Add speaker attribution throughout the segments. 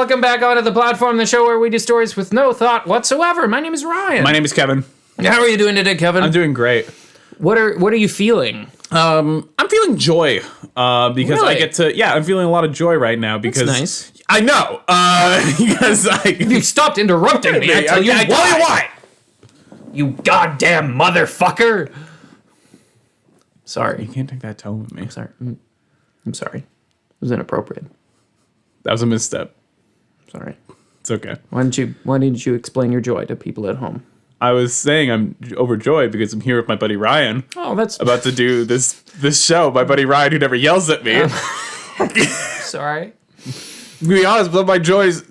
Speaker 1: welcome back onto the platform, the show where we do stories with no thought whatsoever. My name is Ryan.
Speaker 2: My name is Kevin.
Speaker 1: How are you doing today, Kevin?
Speaker 2: I'm doing great.
Speaker 1: What are you feeling?
Speaker 2: I'm feeling joy because
Speaker 1: Really?
Speaker 2: I get to. Yeah, I'm feeling a lot of joy right now because
Speaker 1: That's nice.
Speaker 2: I know because
Speaker 1: You stopped interrupting me. I tell you
Speaker 2: why.
Speaker 1: You goddamn motherfucker. Sorry.
Speaker 2: You can't take that tone with me.
Speaker 1: Sorry. I'm sorry. It was inappropriate.
Speaker 2: That was a misstep.
Speaker 1: Sorry.
Speaker 2: It's okay.
Speaker 1: Why didn't you explain your joy to people at home?
Speaker 2: I was saying I'm overjoyed because I'm here with my buddy Ryan.
Speaker 1: Oh, that's
Speaker 2: About to do this show. My buddy Ryan, who never yells at me.
Speaker 1: sorry.
Speaker 2: To be honest, but my joys.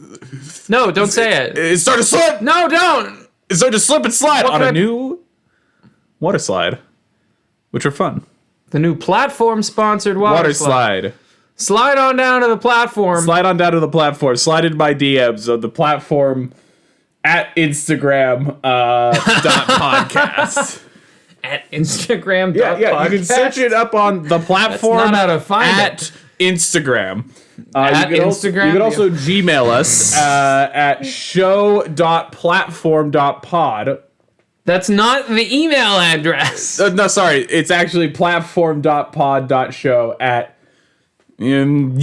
Speaker 1: No, don't say it.
Speaker 2: It started to slip.
Speaker 1: No, don't.
Speaker 2: It started to slip and slide
Speaker 1: What
Speaker 2: on
Speaker 1: can
Speaker 2: a
Speaker 1: I-
Speaker 2: new water slide, which are fun.
Speaker 1: The new platform-sponsored water slide. Slide on down to the platform.
Speaker 2: Slide on down to the platform. Slide in my DMs on the platform at Instagram dot podcast.
Speaker 1: At Instagram.
Speaker 2: Yeah,
Speaker 1: podcast.
Speaker 2: you can search it up on the platform.
Speaker 1: That's not how to find
Speaker 2: at Instagram.
Speaker 1: At
Speaker 2: you
Speaker 1: Instagram?
Speaker 2: You can also Gmail us at show.platform.pod.
Speaker 1: That's not the email address.
Speaker 2: No, sorry. It's actually platform.pod.show at gmail.com.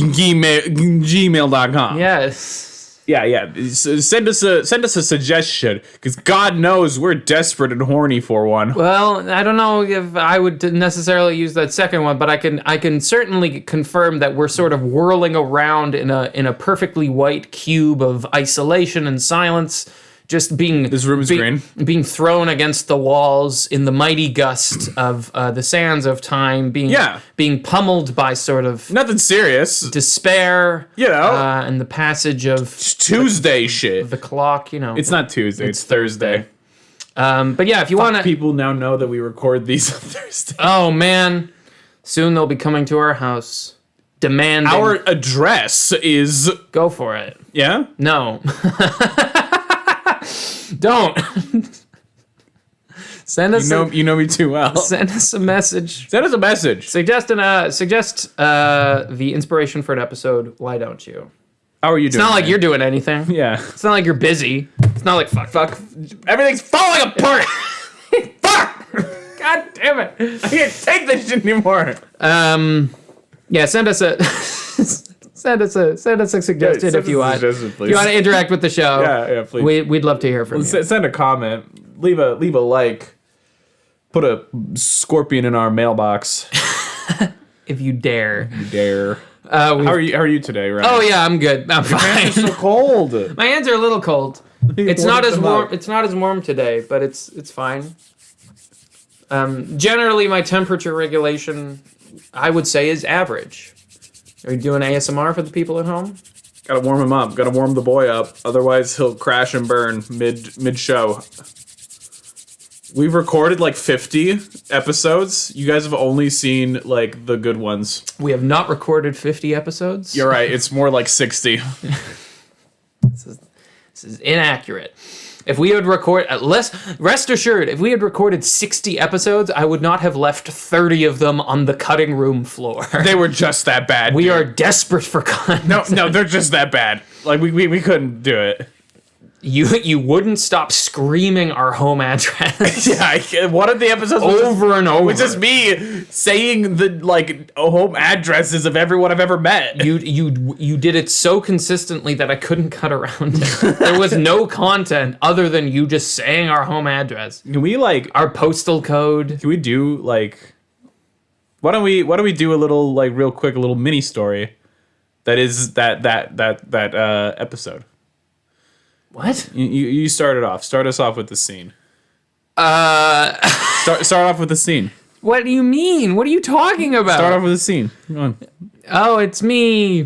Speaker 1: Yes.
Speaker 2: Yeah. Send us a suggestion, because God knows we're desperate and horny for one.
Speaker 1: Well, I don't know if I would necessarily use that second one, but I can certainly confirm that we're sort of whirling around in a perfectly white cube of isolation and silence, just being
Speaker 2: This room is green.
Speaker 1: being thrown against the walls in the mighty gust of the sands of time, being pummeled by sort of
Speaker 2: Nothing serious.
Speaker 1: despair,
Speaker 2: You know.
Speaker 1: and the passage of
Speaker 2: It's Tuesday shit.
Speaker 1: the clock.
Speaker 2: It's not Tuesday. It's Thursday.
Speaker 1: But yeah, if you want to.
Speaker 2: People now know that we record these on Thursday.
Speaker 1: Oh man, soon they'll be coming to our house, demanding.
Speaker 2: Our address is...
Speaker 1: Go for it.
Speaker 2: Yeah?
Speaker 1: No. Don't. Send us.
Speaker 2: You know me too well.
Speaker 1: Send us a message.
Speaker 2: Send us a message.
Speaker 1: Suggest the inspiration for an episode. Why don't you?
Speaker 2: How are you doing?
Speaker 1: It's not like
Speaker 2: man?
Speaker 1: you're doing anything.
Speaker 2: Yeah.
Speaker 1: It's not like you're busy. It's not like fuck.
Speaker 2: Everything's falling apart. Fuck!
Speaker 1: God damn it.
Speaker 2: I can't take this shit anymore.
Speaker 1: Yeah. Send us a. Send us a suggestion if you want. If you want to interact with the show.
Speaker 2: Yeah, please.
Speaker 1: We'd love to hear from you.
Speaker 2: Send a comment. Leave a like. Put a scorpion in our mailbox.
Speaker 1: If you dare.
Speaker 2: You dare. How are you today, Ryan?
Speaker 1: Oh yeah, I'm good. I'm fine.
Speaker 2: It's so cold.
Speaker 1: My hands are a little cold. It's not as warm. It's not as warm today, but it's fine. Generally, my temperature regulation, I would say, is average. Are you doing ASMR for the people at home?
Speaker 2: Gotta warm him up. Gotta warm the boy up. Otherwise, he'll crash and burn mid show. We've recorded like 50 episodes. You guys have only seen like the good ones.
Speaker 1: We have not recorded 50 episodes.
Speaker 2: You're right. It's more like 60.
Speaker 1: This is inaccurate. If we had rest assured, if we had recorded 60 episodes, I would not have left 30 of them on the cutting room floor.
Speaker 2: They were just that bad.
Speaker 1: We
Speaker 2: dude.
Speaker 1: are desperate for content.
Speaker 2: No, they're just that bad. Like we couldn't do it.
Speaker 1: You wouldn't stop screaming our home address.
Speaker 2: Yeah, one of the episodes
Speaker 1: over and over.
Speaker 2: was just me saying the like home addresses of everyone I've ever met.
Speaker 1: You did it so consistently that I couldn't cut around it. There was no content other than you just saying our home address.
Speaker 2: Can we like
Speaker 1: Our postal code.
Speaker 2: Can we do like? Why don't we do a little like real quick a little mini story, that is that episode.
Speaker 1: What?
Speaker 2: You start it off. Start us off with the scene. Start off with the scene.
Speaker 1: What do you mean? What are you talking about?
Speaker 2: Start off with the scene. Come on.
Speaker 1: Oh, it's me.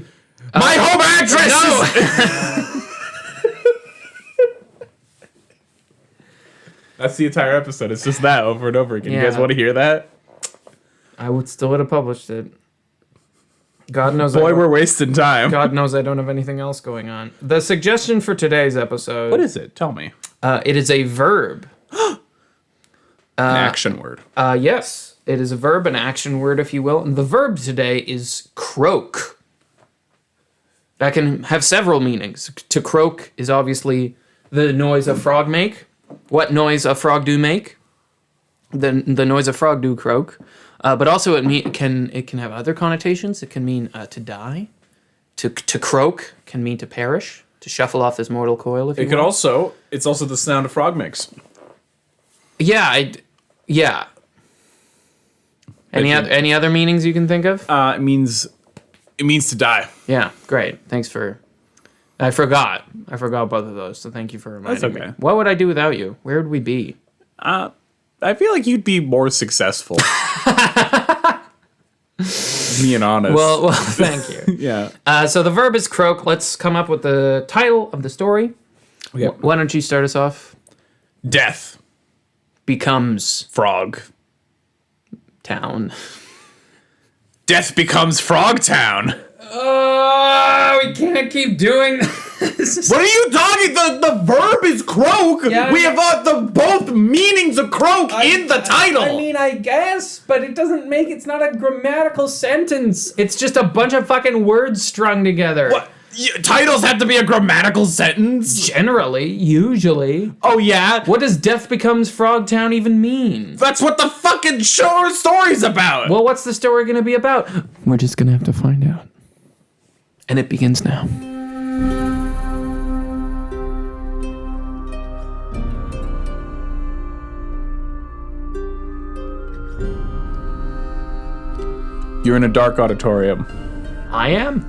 Speaker 2: My home address.
Speaker 1: No.
Speaker 2: That's the entire episode. It's just that over and over again.
Speaker 1: Yeah.
Speaker 2: You guys want to hear that?
Speaker 1: I would still have published it. God knows.
Speaker 2: Boy, we're wasting time.
Speaker 1: God knows I don't have anything else going on. The suggestion for today's episode.
Speaker 2: What is it? Tell me.
Speaker 1: It is a verb.
Speaker 2: An action word.
Speaker 1: Yes, it is a verb, an action word, if you will. And the verb today is croak. That can have several meanings. To croak is obviously the noise a frog make. What noise a frog do make? The noise a frog do croak. But also it can have other connotations. It can mean to die. To croak can mean to perish. To shuffle off this mortal coil, if you will.
Speaker 2: It's also the sound a frog makes.
Speaker 1: Yeah, yeah. Any other meanings you can think of?
Speaker 2: It means to die.
Speaker 1: Yeah, great. Thanks for... I forgot both of those, so thank you for reminding
Speaker 2: That's okay.
Speaker 1: me. What would I do without you? Where would we be?
Speaker 2: I feel like you'd be more successful. Being honest.
Speaker 1: Well, thank you.
Speaker 2: Yeah.
Speaker 1: So the verb is croak. Let's come up with the title of the story.
Speaker 2: Okay.
Speaker 1: Why don't you start us off?
Speaker 2: Death.
Speaker 1: Becomes
Speaker 2: Frog.
Speaker 1: town.
Speaker 2: Death becomes Frog Town.
Speaker 1: Oh, we can't keep doing this.
Speaker 2: What are you talking? The verb is croak.
Speaker 1: Yeah,
Speaker 2: we have both meanings of croak in the title.
Speaker 1: I mean, I guess, but it doesn't make it's not a grammatical sentence. It's just a bunch of fucking words strung together.
Speaker 2: What? Titles have to be a grammatical sentence?
Speaker 1: Generally, usually.
Speaker 2: Oh, yeah?
Speaker 1: What does Death Becomes Frogtown even mean?
Speaker 2: That's what the fucking story's about.
Speaker 1: Well, what's the story gonna be about? We're just gonna have to find out. And it begins now.
Speaker 2: You're in a dark auditorium.
Speaker 1: I am.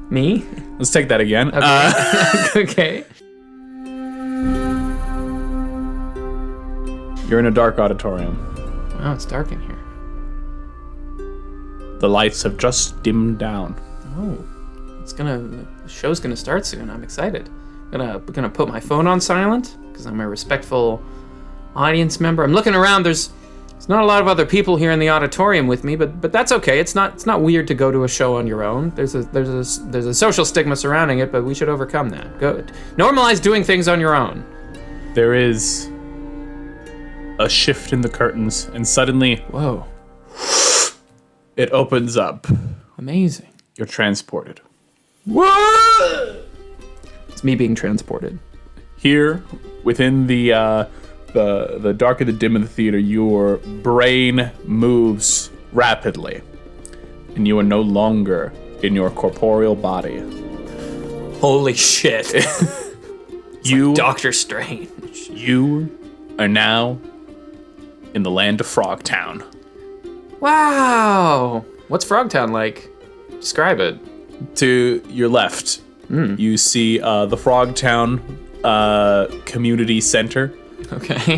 Speaker 1: Me?
Speaker 2: Let's take that again.
Speaker 1: Okay.
Speaker 2: You're in a dark auditorium.
Speaker 1: Wow, it's dark in here.
Speaker 2: The lights have just dimmed down.
Speaker 1: Oh, the show's gonna start soon. I'm excited. Gonna put my phone on silent because I'm a respectful audience member. I'm looking around. There's not a lot of other people here in the auditorium with me, but that's okay. It's not weird to go to a show on your own. There's a social stigma surrounding it, but we should overcome that. Good. Normalize doing things on your own.
Speaker 2: There is a shift in the curtains, and suddenly
Speaker 1: Whoa.
Speaker 2: it opens up.
Speaker 1: Amazing.
Speaker 2: You're transported.
Speaker 1: Whoa! It's me being transported.
Speaker 2: Here, within the dark and the dim of the theater, your brain moves rapidly, and you are no longer in your corporeal body.
Speaker 1: Holy shit.
Speaker 2: You,
Speaker 1: Doctor Strange.
Speaker 2: you are now in the land of Frogtown.
Speaker 1: Wow. What's Frogtown like? Describe it.
Speaker 2: To your left, you see the Frogtown Community Center.
Speaker 1: Okay.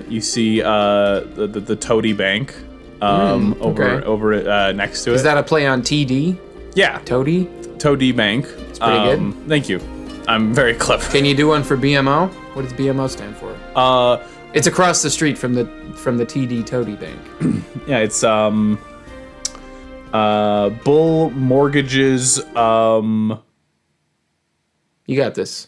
Speaker 2: You see the Toady Bank over next to it.
Speaker 1: Is that a play on TD?
Speaker 2: Yeah,
Speaker 1: Toady?
Speaker 2: Toady Bank. It's
Speaker 1: pretty good.
Speaker 2: Thank you. I'm very clever.
Speaker 1: Can you do one for BMO? What does BMO stand for? It's across the street from the TD Toady Bank.
Speaker 2: Yeah, it's Bull Mortgages
Speaker 1: You got this.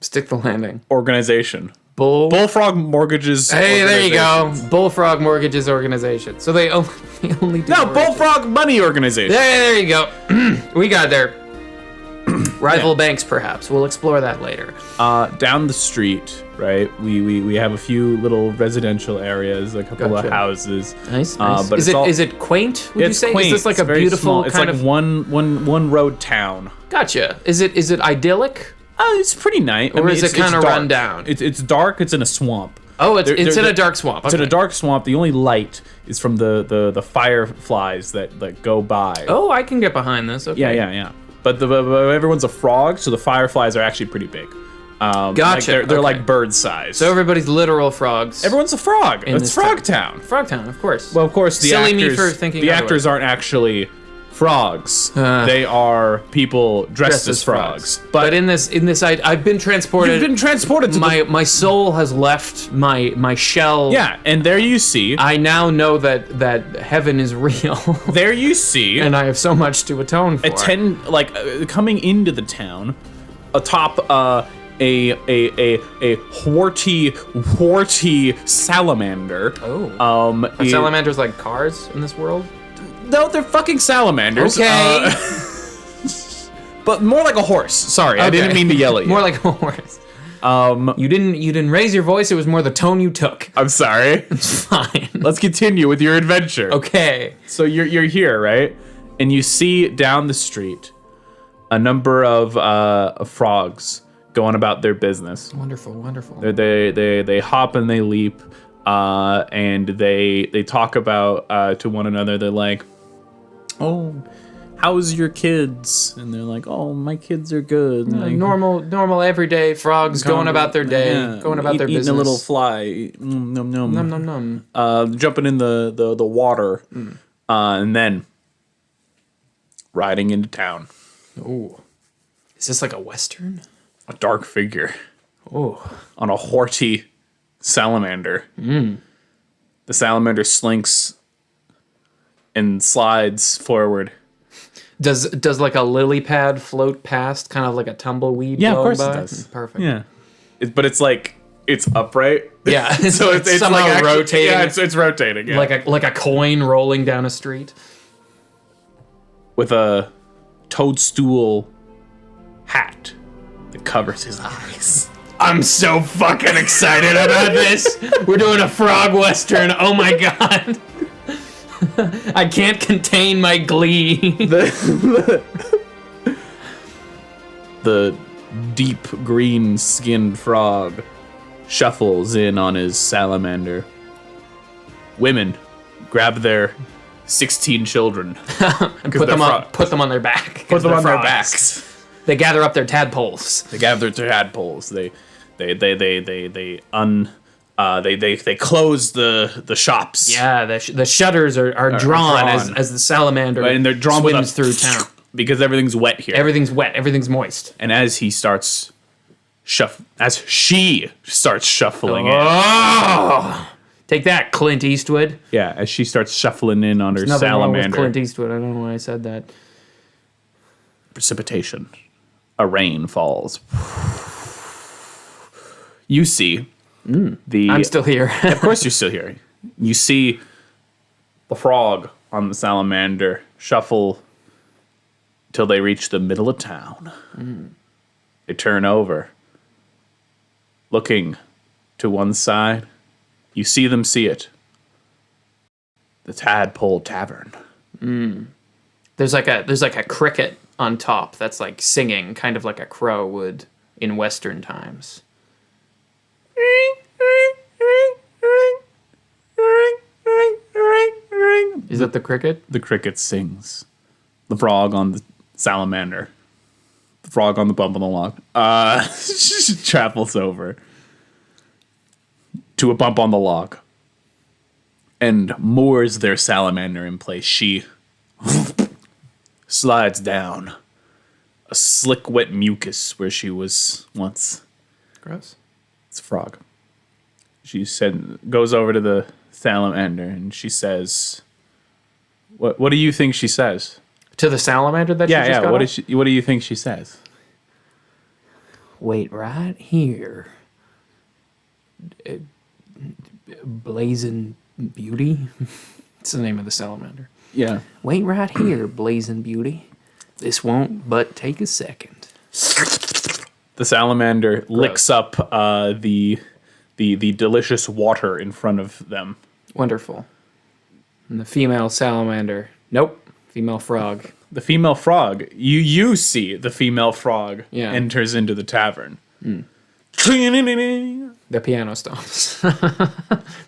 Speaker 1: Stick the landing.
Speaker 2: organization.
Speaker 1: Bullfrog
Speaker 2: Mortgages.
Speaker 1: Hey, there you go. Bullfrog Mortgages Organization. So they only do
Speaker 2: No,
Speaker 1: mortgages.
Speaker 2: Bullfrog Money Organization.
Speaker 1: There you go. We got there. Rival banks, perhaps. We'll explore that later.
Speaker 2: Down the street, right? We have a few little residential areas, a couple
Speaker 1: Gotcha.
Speaker 2: of houses.
Speaker 1: Nice.
Speaker 2: But
Speaker 1: is it quaint? Would you
Speaker 2: It's
Speaker 1: say?
Speaker 2: quaint.
Speaker 1: Is this like
Speaker 2: It's
Speaker 1: a
Speaker 2: very
Speaker 1: beautiful
Speaker 2: small. It's
Speaker 1: kind
Speaker 2: like
Speaker 1: of?
Speaker 2: one road town.
Speaker 1: Gotcha. Is it idyllic?
Speaker 2: It's pretty nice.
Speaker 1: Or is it kinda run down?
Speaker 2: It's dark. It's in a swamp.
Speaker 1: Oh, it's in
Speaker 2: There-
Speaker 1: a dark swamp.
Speaker 2: It's in a
Speaker 1: Okay.
Speaker 2: dark swamp. The only light is from the fireflies that go by.
Speaker 1: Oh, I can get behind this. Okay.
Speaker 2: Yeah. But everyone's a frog, so the fireflies are actually pretty big.
Speaker 1: Gotcha.
Speaker 2: Like they're
Speaker 1: Okay.
Speaker 2: like bird size.
Speaker 1: So everybody's literal frogs.
Speaker 2: Everyone's a frog. It's
Speaker 1: this
Speaker 2: Frogtown.
Speaker 1: Frogtown, of course.
Speaker 2: Well, of course, the
Speaker 1: Silly
Speaker 2: actors.
Speaker 1: me for thinking
Speaker 2: the
Speaker 1: otherwise.
Speaker 2: actors aren't actually frogs. They are people dressed as frogs.
Speaker 1: But in this, I've been transported.
Speaker 2: You've been transported to
Speaker 1: my soul has left my shell.
Speaker 2: Yeah, and there you see.
Speaker 1: I now know that heaven is real,
Speaker 2: There you see.
Speaker 1: and I have so much to atone for.
Speaker 2: Coming into the town, atop a warty salamander.
Speaker 1: Oh. Are salamanders like cars in this world?
Speaker 2: No, they're fucking salamanders.
Speaker 1: Okay.
Speaker 2: But more like a horse. Sorry, I didn't mean to yell at you.
Speaker 1: More like a horse. You didn't raise your voice. It was more the tone you took.
Speaker 2: I'm sorry.
Speaker 1: It's fine.
Speaker 2: Let's continue with your adventure.
Speaker 1: Okay.
Speaker 2: So you're here, right? And you see down the street a number of frogs going about their business.
Speaker 1: Wonderful, wonderful.
Speaker 2: They hop and they leap, and they talk about to one another. They're like, "Oh, how's your kids?" And they're like, "Oh, my kids are good." Like,
Speaker 1: Normal everyday frogs going about their day, going about their
Speaker 2: eating
Speaker 1: business.
Speaker 2: a little fly, num num num,
Speaker 1: Num num num.
Speaker 2: jumping in the water, and then riding into town.
Speaker 1: Ooh, is this like a western?
Speaker 2: A dark figure.
Speaker 1: Oh,
Speaker 2: On a haughty salamander. The salamander slinks and slides forward.
Speaker 1: does like a lily pad float past, kind of like a tumbleweed?
Speaker 2: Yeah, of
Speaker 1: blowing
Speaker 2: course it
Speaker 1: by?
Speaker 2: does.
Speaker 1: Perfect.
Speaker 2: Yeah, but it's like it's upright.
Speaker 1: Yeah,
Speaker 2: So it's
Speaker 1: somehow
Speaker 2: like actually,
Speaker 1: rotating.
Speaker 2: Yeah, it's rotating. Yeah.
Speaker 1: like a coin rolling down a street.
Speaker 2: With a toadstool hat that covers his eyes.
Speaker 1: I'm so fucking excited about this. We're doing a frog western. Oh my god. I can't contain my glee.
Speaker 2: The deep green skinned frog shuffles in on his salamander. Women grab their 16 children.
Speaker 1: Put them on their back.
Speaker 2: Put them
Speaker 1: They're
Speaker 2: on their
Speaker 1: frogs.
Speaker 2: backs.
Speaker 1: They gather up their tadpoles.
Speaker 2: They gather their tadpoles. They close the shops.
Speaker 1: Yeah, the shutters are drawn as the salamander
Speaker 2: And they're drawn
Speaker 1: swims
Speaker 2: with a,
Speaker 1: through town.
Speaker 2: because everything's wet here.
Speaker 1: Everything's wet. Everything's moist.
Speaker 2: And as he starts as she starts shuffling in.
Speaker 1: Oh! Take that, Clint Eastwood.
Speaker 2: Yeah, as she starts shuffling in on her
Speaker 1: Nothing wrong with
Speaker 2: salamander.
Speaker 1: Clint Eastwood. I don't know why I said that.
Speaker 2: Precipitation. A rain falls. You see the.
Speaker 1: I'm still here.
Speaker 2: Of course, you're still here. You see the frog on the salamander shuffle till they reach the middle of town. They turn over, looking to one side. You see them see it. The Tadpole Tavern.
Speaker 1: There's like a cricket on top that's like singing, kind of like a crow would in Western times. Is that the cricket?
Speaker 2: The cricket sings. The frog on the salamander. The frog on the bump on the log. Travels over to a bump on the log and moors their salamander in place. She slides down a slick, wet mucus where she was once.
Speaker 1: Gross.
Speaker 2: It's a frog. She goes over to the salamander and she says, "What do you think she says?"
Speaker 1: To the salamander that she just got
Speaker 2: What
Speaker 1: off?
Speaker 2: What do you think she says?
Speaker 1: Wait right here. Blazing Beauty? It's the name of the salamander.
Speaker 2: Yeah.
Speaker 1: Wait right here, Blazing Beauty. This won't but take a second.
Speaker 2: The salamander licks up the delicious water in front of them.
Speaker 1: Wonderful. And the female salamander. Nope. Female frog.
Speaker 2: The female frog, you see the female frog
Speaker 1: Yeah.
Speaker 2: enters into the tavern.
Speaker 1: The piano stomps.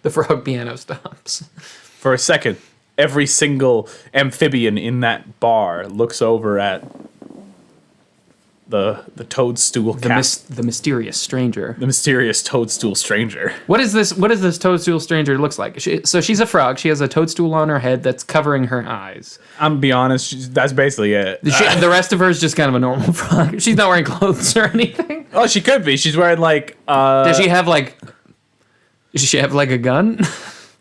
Speaker 1: The frog piano stomps.
Speaker 2: For a second, every single amphibian in that bar looks over at the toadstool
Speaker 1: The mysterious stranger.
Speaker 2: the mysterious toadstool stranger.
Speaker 1: What is this toadstool stranger looks like? So she's a frog. She has a toadstool on her head that's covering her eyes.
Speaker 2: I'm gonna be honest, that's basically it.
Speaker 1: The rest of her is just kind of a normal frog. She's not wearing clothes or anything.
Speaker 2: Oh, she could be. She's wearing like
Speaker 1: Does she have like a gun?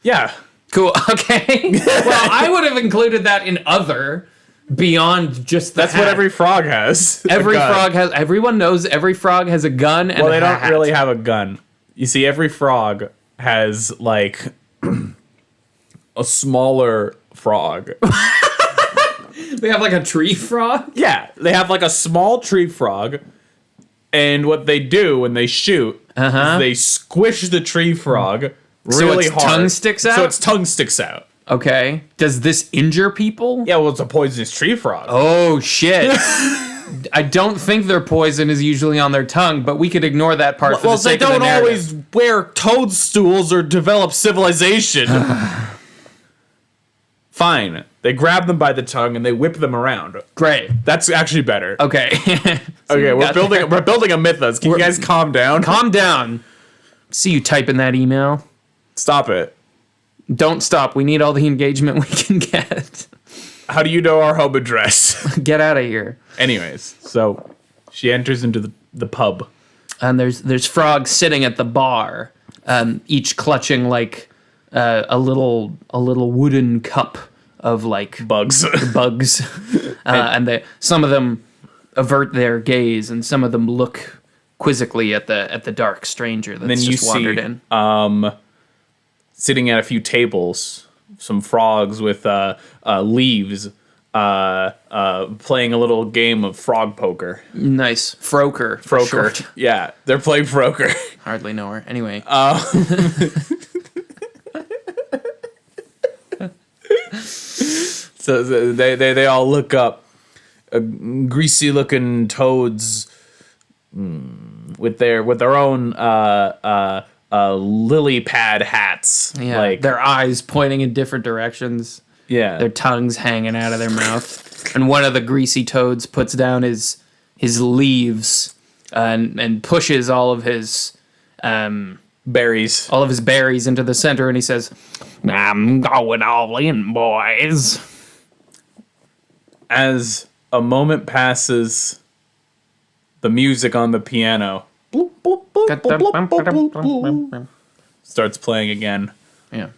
Speaker 2: yeah.
Speaker 1: Cool. Okay. Well, I would have included that in other beyond just the
Speaker 2: That's what
Speaker 1: hat.
Speaker 2: every frog has. a
Speaker 1: Every
Speaker 2: gun.
Speaker 1: frog has. Everyone knows every frog has a gun and
Speaker 2: Well,
Speaker 1: a
Speaker 2: they don't
Speaker 1: hat.
Speaker 2: really have a gun. You see, every frog has like a smaller frog.
Speaker 1: They have like a tree frog?
Speaker 2: Yeah, they have like a small tree frog, and what they do when they shoot is they squish the tree frog really
Speaker 1: its
Speaker 2: hard.
Speaker 1: tongue sticks out?
Speaker 2: So its tongue sticks out.
Speaker 1: Okay. Does this injure people?
Speaker 2: Yeah, well, it's a poisonous tree frog.
Speaker 1: Oh, shit. I don't think their poison is usually on their tongue, but we could ignore that part for the sake of the narrative.
Speaker 2: always wear toadstools or develop civilization. Fine. They grab them by the tongue and they whip them around.
Speaker 1: Great.
Speaker 2: That's actually better.
Speaker 1: Okay.
Speaker 2: Okay, we're building a mythos. Can you guys calm down?
Speaker 1: Calm down. See you typing that email.
Speaker 2: Stop it.
Speaker 1: Don't stop. We need all the engagement we can get.
Speaker 2: How do you know our home address?
Speaker 1: Get out of here.
Speaker 2: Anyways, so she enters into the pub.
Speaker 1: And there's frogs sitting at the bar, each clutching like a little wooden cup of like
Speaker 2: Bugs.
Speaker 1: bugs, and some of them avert their gaze, and some of them look quizzically at the dark stranger that's just wandered in.
Speaker 2: Sitting at a few tables, some frogs with leaves, playing a little game of frog poker.
Speaker 1: Nice. Froker. for short.
Speaker 2: Yeah, they're playing Froker.
Speaker 1: Hardly know her. Anyway.
Speaker 2: So they all look up. Greasy looking toads with their own lily pad hats.
Speaker 1: Yeah,
Speaker 2: like
Speaker 1: their eyes pointing in different directions.
Speaker 2: yeah.
Speaker 1: Their tongues hanging out of their mouth. And one of the greasy toads puts down his leaves and pushes all of his
Speaker 2: berries.
Speaker 1: all of his berries into the center, and he says, "I'm going all in, boys."
Speaker 2: As a moment passes, the music on the piano starts playing again.
Speaker 1: Yeah.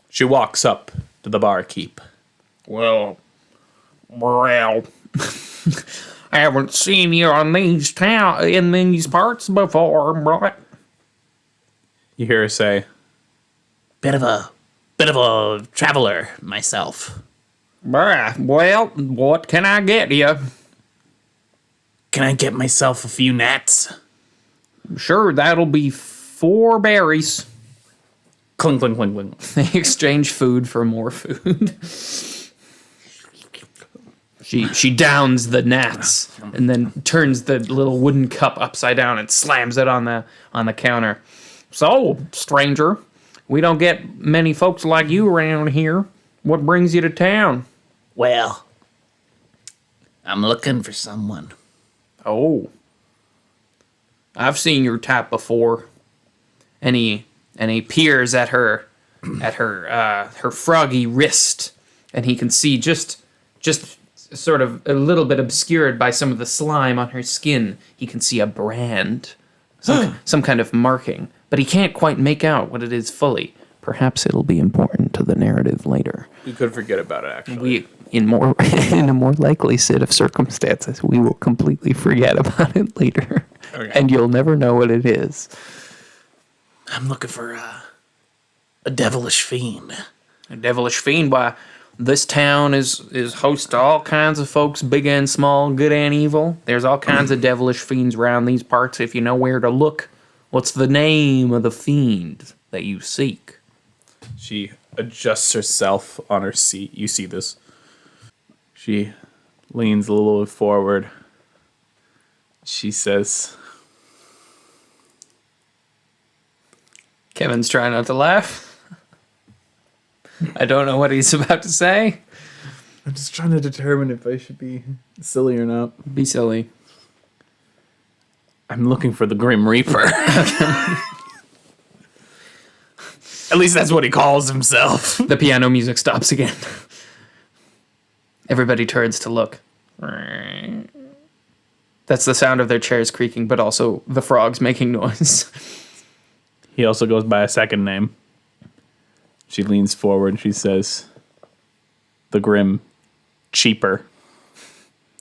Speaker 2: She walks up to the barkeep.
Speaker 1: Well, I haven't seen you in these parts before, but
Speaker 2: You hear her say,
Speaker 3: Bit of a traveler myself.
Speaker 1: well, what can I get you?
Speaker 3: Can I get myself a few gnats?
Speaker 1: Sure, that'll be 4 berries.
Speaker 2: clink, clink, clink, clink.
Speaker 1: They exchange food for more food. She downs the gnats and then turns the little wooden cup upside down and slams it on the counter. So, stranger, we don't get many folks like you around here. What brings you to town?
Speaker 3: Well, I'm looking for someone.
Speaker 1: Oh, I've seen your type before. And he peers at her froggy wrist, and he can see just sort of a little bit obscured by some of the slime on her skin. He can see a brand, some kind of marking, but he can't quite make out what it is fully. Perhaps it'll be important to the narrative later.
Speaker 2: You could forget about it, actually.
Speaker 1: In a more likely set of circumstances, we will completely forget about it later,
Speaker 2: Okay.
Speaker 1: and you'll never know what it is.
Speaker 3: I'm looking for a devilish fiend.
Speaker 1: A devilish fiend. Why, this town is host to all kinds of folks, big and small, good and evil. There's all kinds of devilish fiends around these parts. If you know where to look, what's the name of the fiend that you seek?
Speaker 2: She adjusts herself on her seat. You see this. She leans a little bit forward. She says,
Speaker 1: Kevin's trying not to laugh. I don't know what he's about to say.
Speaker 2: I'm just trying to determine if I should be silly or not.
Speaker 1: Be silly.
Speaker 2: I'm looking for the Grim Reaper. At least that's what he calls himself.
Speaker 1: The piano music stops again. Everybody turns to look. That's the sound of their chairs creaking, but also the frogs making noise.
Speaker 2: He also goes by a second name. She leans forward and she says, the Grim Cheaper.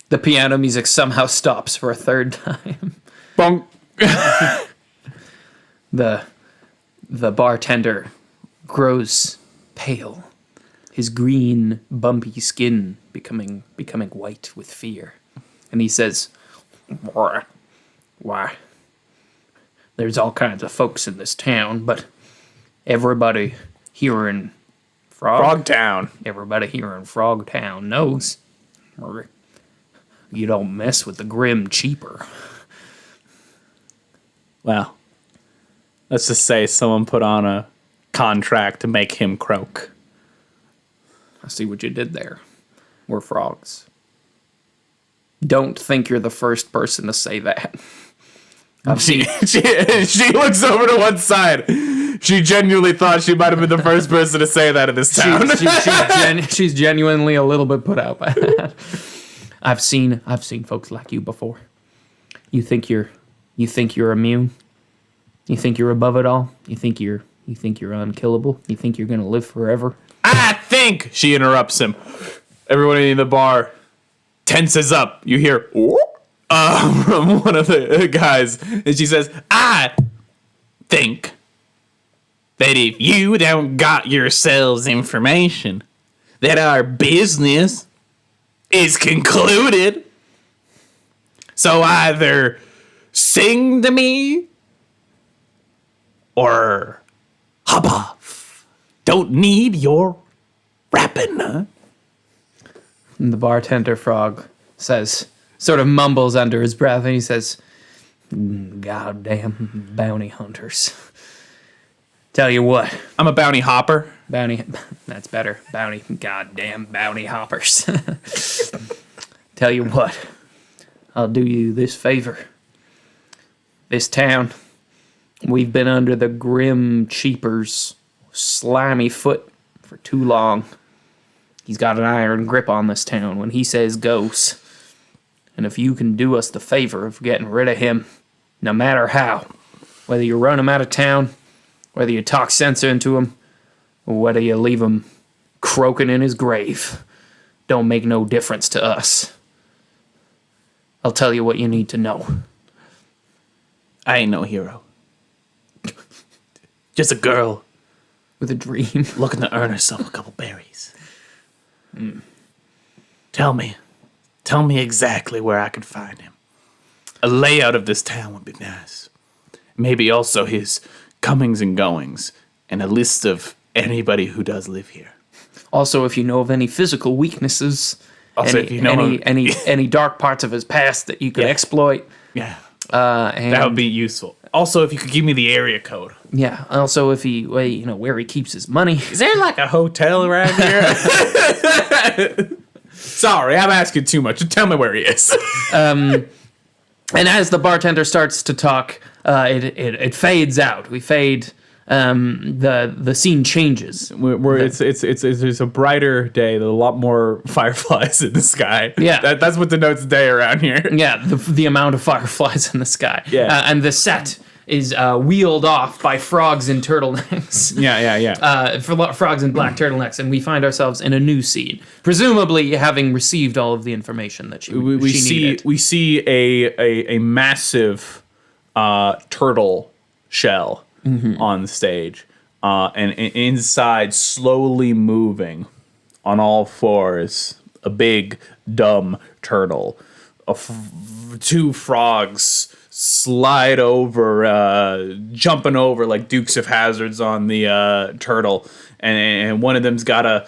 Speaker 1: The piano music somehow stops for a third time.
Speaker 2: Bonk.
Speaker 1: The bartender grows pale. his green, bumpy skin becoming white with fear. And he says, Why, there's all kinds of folks in this town, but everybody here in
Speaker 3: Frogtown.
Speaker 1: Everybody here in Frogtown knows you don't mess with the Grim Cheaper.
Speaker 3: Well, let's just say someone put on a contract to make him croak.
Speaker 1: I see what you did there. We're frogs. Don't think you're the first person to say that.
Speaker 3: She looks over to one side. She genuinely thought she might have been the first person to say that in this town.
Speaker 1: She's genuinely a little bit put out by that. I've seen folks like you before. You think you're immune? You think you're above it all? You think you're unkillable? You think you're gonna live forever?
Speaker 3: I think, she interrupts him. Everyone in the bar tenses up. You hear from one of the guys, and she says, I think that if you don't got yourselves information, that our business is concluded. So either sing to me or hop off. Don't need your rapping, huh?
Speaker 1: And the bartender frog says, sort of mumbles under his breath, and he says, Goddamn bounty hunters. Tell you what.
Speaker 3: I'm a bounty hopper.
Speaker 1: That's better. Goddamn bounty hoppers. Tell you what. I'll do you this favor. This town, we've been under the Grim Cheaper's slimy foot for too long. He's got an iron grip on this town when he says goes. And if you can do us the favor of getting rid of him, no matter how, whether you run him out of town, whether you talk sense into him, or whether you leave him croaking in his grave, don't make no difference to us. I'll tell you what you need to know.
Speaker 3: I ain't no hero. Just a girl
Speaker 1: With a dream.
Speaker 3: looking to earn herself a couple berries. Tell me exactly where I could find him. A layout of this town would be nice. Maybe also his comings and goings, and a list of anybody who does live here.
Speaker 1: Also, if you know of any physical weaknesses,
Speaker 3: Also,
Speaker 1: any,
Speaker 3: if you know
Speaker 1: any dark parts of his past that you could
Speaker 3: Yeah.
Speaker 1: exploit.
Speaker 3: Yeah,
Speaker 1: And
Speaker 3: that would be useful. Also, if you could give me the area code.
Speaker 1: yeah. Also, if he, where he keeps his money.
Speaker 3: Is there like a hotel around here? Sorry, I'm asking too much. Tell me where he is.
Speaker 1: And as the bartender starts to talk, it fades out. We fade. The scene changes.
Speaker 2: It's a brighter day. There's a lot more fireflies in the sky.
Speaker 1: Yeah.
Speaker 2: That's what denotes day around here.
Speaker 1: Yeah, the amount of fireflies in the sky.
Speaker 2: Yeah.
Speaker 1: And the set is wheeled off by frogs in turtlenecks.
Speaker 2: Yeah.
Speaker 1: Frogs in black turtlenecks, and we find ourselves in a new scene, presumably having received all of the information that she needed.
Speaker 2: We see a massive turtle shell on the stage, and inside, slowly moving on all fours, a big dumb turtle. Two frogs slide over, jumping over like Dukes of Hazzards on the turtle, and one of them's got a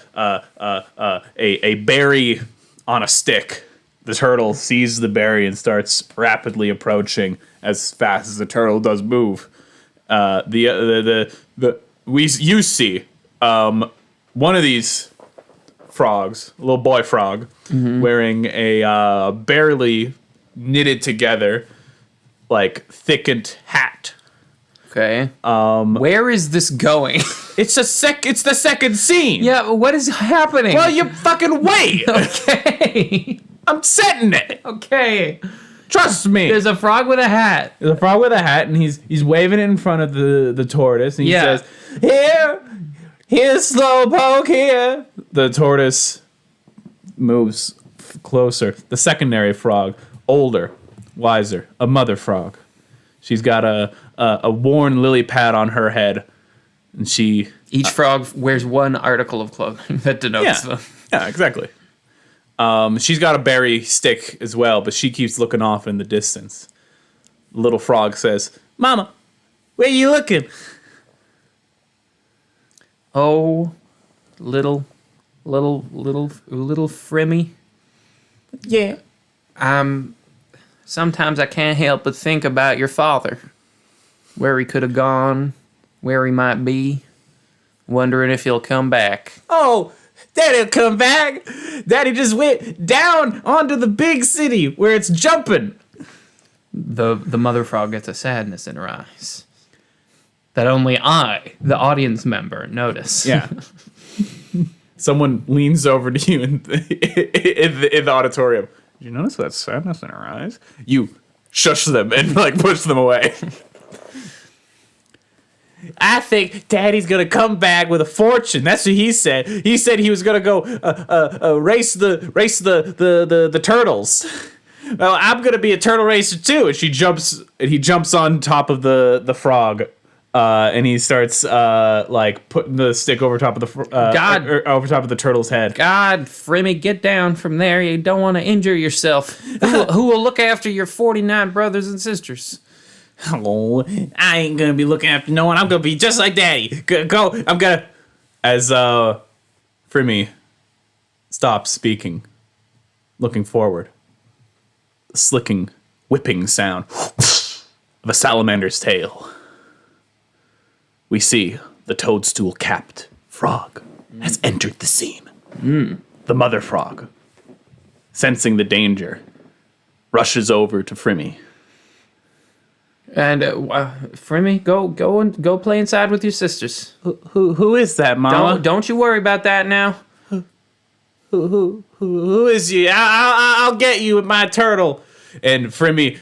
Speaker 2: berry on a stick. The turtle sees the berry and starts rapidly approaching as fast as the turtle does move. You see one of these frogs, a little boy frog, wearing a barely knitted together, like thickened hat.
Speaker 1: Okay. Where is this going?
Speaker 2: It's the second scene.
Speaker 1: Yeah, what is happening?
Speaker 2: Well, you fucking wait.
Speaker 1: Okay.
Speaker 2: I'm setting it.
Speaker 1: Okay.
Speaker 2: Trust me.
Speaker 1: There's a frog with a hat.
Speaker 2: There's a frog with a hat, and he's waving it in front of the tortoise, and he
Speaker 1: Yeah.
Speaker 2: says, "Here's Slowpoke here." The tortoise moves closer. The secondary frog, older, wiser, a mother frog. She's got a worn lily pad on her head, and she
Speaker 1: Each frog wears one article of clothing that denotes them.
Speaker 3: Yeah, exactly. She's got a berry stick as well, but she keeps looking off in the distance. Little frog says, "Mama, where you looking?"
Speaker 1: Oh, little Frimmy.
Speaker 3: Yeah.
Speaker 1: Sometimes I can't help but think about your father. Where he could have gone, where he might be. Wondering if he'll come back.
Speaker 3: Oh, Daddy'll come back. Daddy just went down onto the big city where it's jumping.
Speaker 1: The mother frog gets a sadness in her eyes that only I, the audience member, notice.
Speaker 3: Yeah. Someone leans over to you in the auditorium. Did you notice that sadness in her eyes? You shush them and push them away. I think Daddy's gonna come back with a fortune. That's what he said. He said he was gonna go race the turtles. Well, I'm gonna be a turtle racer too. And he jumps on top of the frog, and he starts putting the stick over top of the over top of the turtle's head.
Speaker 1: God, Frimmy, get down from there. You don't want to injure yourself. Who will look after your 49 brothers and sisters?
Speaker 3: Oh, I ain't gonna be looking after no one. I'm gonna be just like Daddy. Go. I'm gonna. As Frimmy stops speaking, looking forward, the slicking, whipping sound of a salamander's tail. We see the toadstool capped frog has entered the scene. The mother frog, sensing the danger, rushes over to Frimmy.
Speaker 1: And Frimmy, go play inside with your sisters.
Speaker 3: Who is that, Mama?
Speaker 1: Don't you worry about that now.
Speaker 3: Who is you? I'll get you with my turtle. And Frimmy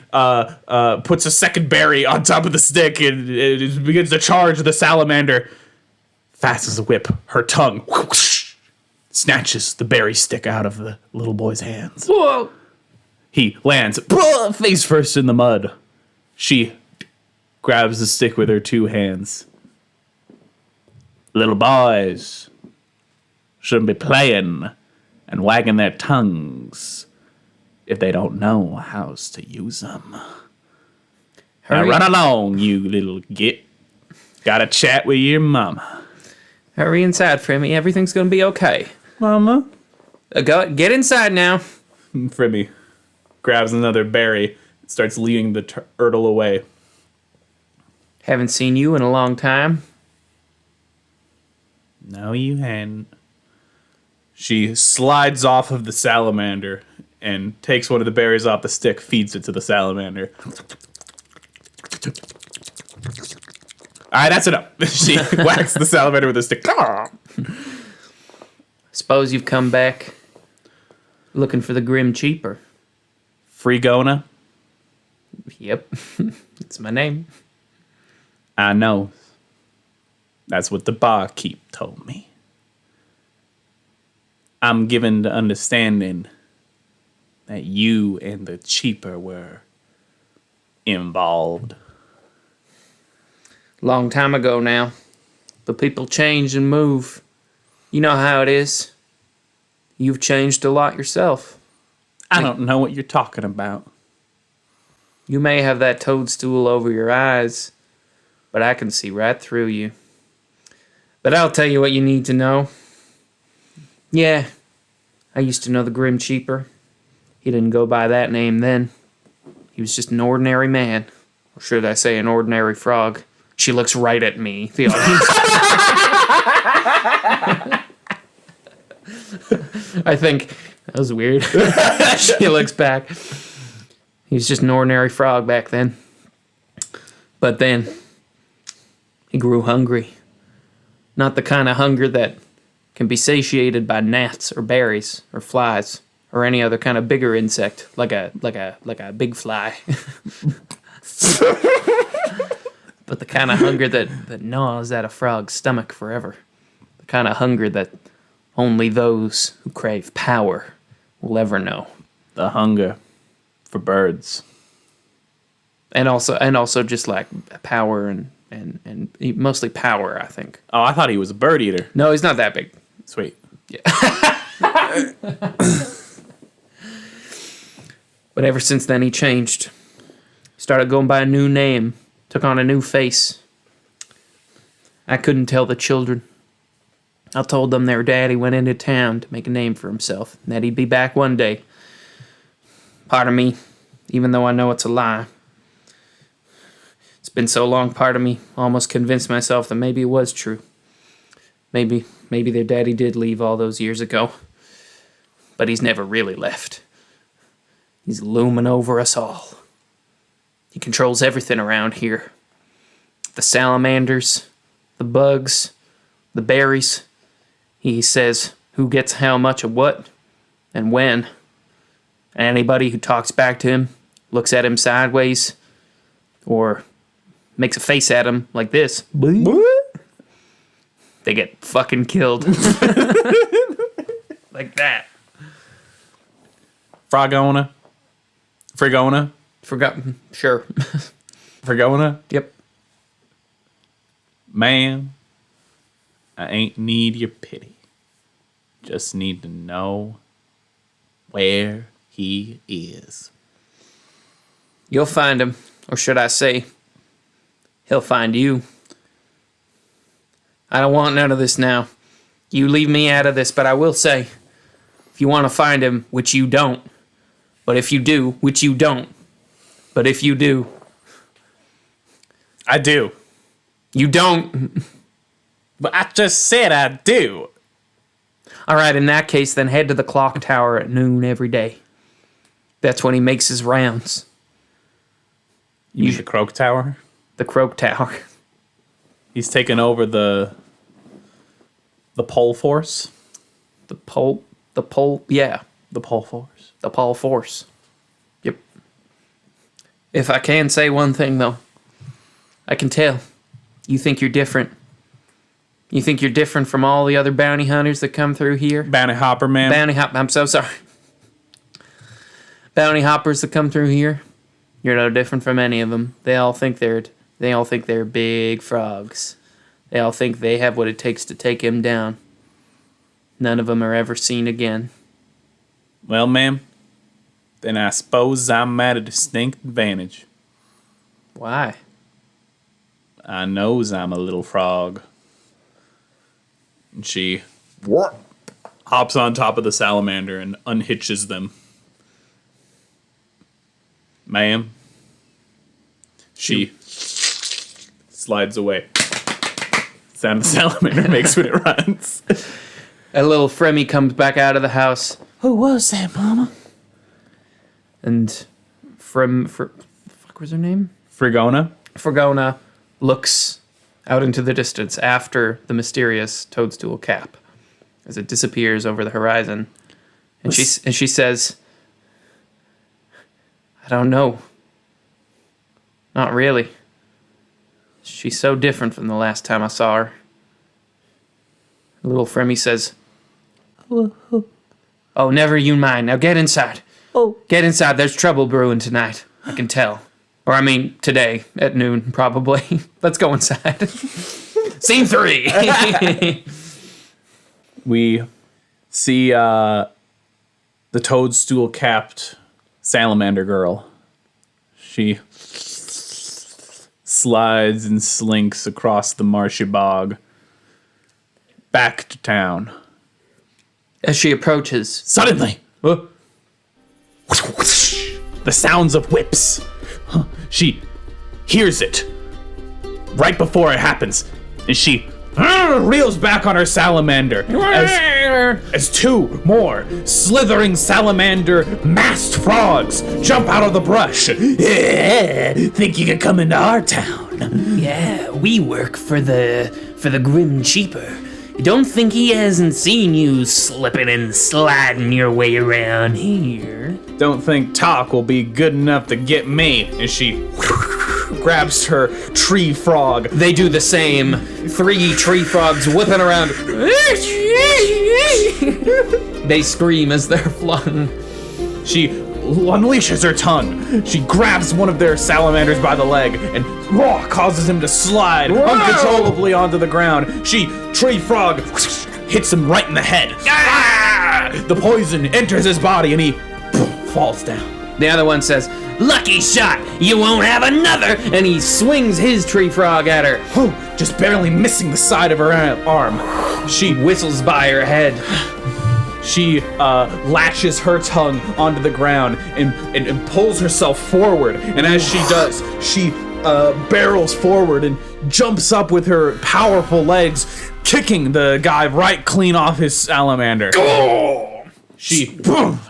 Speaker 3: puts a second berry on top of the stick and it begins to charge the salamander. Fast as a whip, her tongue whoosh, snatches the berry stick out of the little boy's hands.
Speaker 1: Whoa.
Speaker 3: He lands face first in the mud. She grabs the stick with her two hands. Little boys shouldn't be playing and wagging their tongues if they don't know how to use them. Now run along, you little git. Gotta chat with your mama.
Speaker 1: Hurry inside, Frimmy. Everything's gonna be okay.
Speaker 3: Mama?
Speaker 1: Get inside now.
Speaker 3: Frimmy grabs another berry, starts leading the turtle away.
Speaker 1: Haven't seen you in a long time.
Speaker 3: No, you hadn't. She slides off of the salamander and takes one of the berries off the stick, feeds it to the salamander. All right, that's enough. She whacks the salamander with a stick.
Speaker 1: Suppose you've come back looking for the Grim Cheaper.
Speaker 3: Frigona?
Speaker 1: Yep, it's my name.
Speaker 3: I know. That's what the barkeep told me. I'm given the understanding that you and the Cheaper were involved.
Speaker 1: Long time ago now, but people change and move. You know how it is. You've changed a lot yourself.
Speaker 3: I don't know what you're talking about.
Speaker 1: You may have that toadstool over your eyes, but I can see right through you. But I'll tell you what you need to know. Yeah, I used to know the Grim Cheaper. He didn't go by that name then. He was just an ordinary man. Or should I say an ordinary frog. She looks right at me, the audience. I think that was weird. She looks back. He was just an ordinary frog back then. But then he grew hungry. Not the kind of hunger that can be satiated by gnats or berries or flies or any other kind of bigger insect, like a big fly. But the kind of hunger that gnaws at a frog's stomach forever. The kind of hunger that only those who crave power will ever know.
Speaker 3: The hunger for birds.
Speaker 1: And also just like power and and mostly power, I think.
Speaker 3: Oh, I thought he was a bird eater.
Speaker 1: No, he's not that big.
Speaker 3: Sweet.
Speaker 1: But ever since then, he changed. Started going by a new name. Took on a new face. I couldn't tell the children. I told them their daddy went into town to make a name for himself, and that he'd be back one day. Part of me, even though I know it's a lie. It's been so long, part of me almost convinced myself that maybe it was true. Maybe their daddy did leave all those years ago. But he's never really left. He's looming over us all. He controls everything around here. The salamanders, the bugs, the berries. He says who gets how much of what and when. And anybody who talks back to him, looks at him sideways, or makes a face at him like this, they get fucking killed. Like that.
Speaker 3: Frogona?
Speaker 1: Forgotten. Sure.
Speaker 3: Frogona?
Speaker 1: Yep.
Speaker 3: Man, I ain't need your pity. Just need to know where he is.
Speaker 1: You'll find him, or should I say, he'll find you. I don't want none of this now. You leave me out of this, but I will say, if you want to find him, which you don't, but if you do, which you don't, but if you do,
Speaker 3: I do.
Speaker 1: you don't.
Speaker 3: But I just said I do.
Speaker 1: All right, in that case, then head to the clock tower at noon every day. That's when he makes his rounds.
Speaker 3: You mean the Croak Tower?
Speaker 1: The Croak Tower.
Speaker 3: He's taken over the pole force.
Speaker 1: The pole, yeah.
Speaker 3: The pole force.
Speaker 1: The pole force. Yep. If I can say one thing, though, I can tell. You think you're different. You think you're different from all the other bounty hunters that come through here?
Speaker 3: Bounty Hopper, man.
Speaker 1: I'm so sorry. Bounty hoppers that come through here, you're no different from any of them. They all think they're big frogs. They all think they have what it takes to take him down. None of them are ever seen again.
Speaker 3: Well, ma'am, then I suppose I'm at a distinct advantage.
Speaker 1: Why?
Speaker 3: I knows I'm a little frog. And she hops on top of the salamander and unhitches them. Ma'am. She slides away. Sound the salamander makes when it runs.
Speaker 1: A little Fremmy comes back out of the house.
Speaker 3: Who was that, Mama?
Speaker 1: And fuck was her name?
Speaker 3: Frigona.
Speaker 1: Frigona looks out into the distance after the mysterious toadstool cap as it disappears over the horizon. And she says, I don't know. Not really. She's so different from the last time I saw her. Little Fremmy says, oh, never you mind. Now get inside. Oh. Get inside. There's trouble brewing tonight. I can tell. Or I mean, today at noon, probably. Let's go inside. Scene 3.
Speaker 3: We see the toadstool capped salamander girl. She slides and slinks across the marshy bog back to town.
Speaker 1: As she approaches,
Speaker 3: Suddenly, the sounds of whips. She hears it right before it happens, and she reels back on her salamander as two more slithering salamander masked frogs jump out of the brush. Think you can come into our town?
Speaker 1: yeah, we work for the Grim Cheaper. Don't think he hasn't seen you slipping and sliding your way around here.
Speaker 3: Don't think talk will be good enough to get me. And she grabs her tree frog.
Speaker 1: They do the same. 3 tree frogs whipping around. They scream as they're flung.
Speaker 3: She unleashes her tongue. She grabs one of their salamanders by the leg and causes him to slide uncontrollably onto the ground. She, tree frog, hits him right in the head. The poison enters his body and he falls down.
Speaker 1: The other one says, "Lucky shot, you won't have another," and he swings his tree frog at her.
Speaker 3: Just barely missing the side of her arm.
Speaker 1: She whistles by her head.
Speaker 3: She lashes her tongue onto the ground and pulls herself forward. And as she does, she barrels forward and jumps up with her powerful legs, kicking the guy right clean off his salamander. She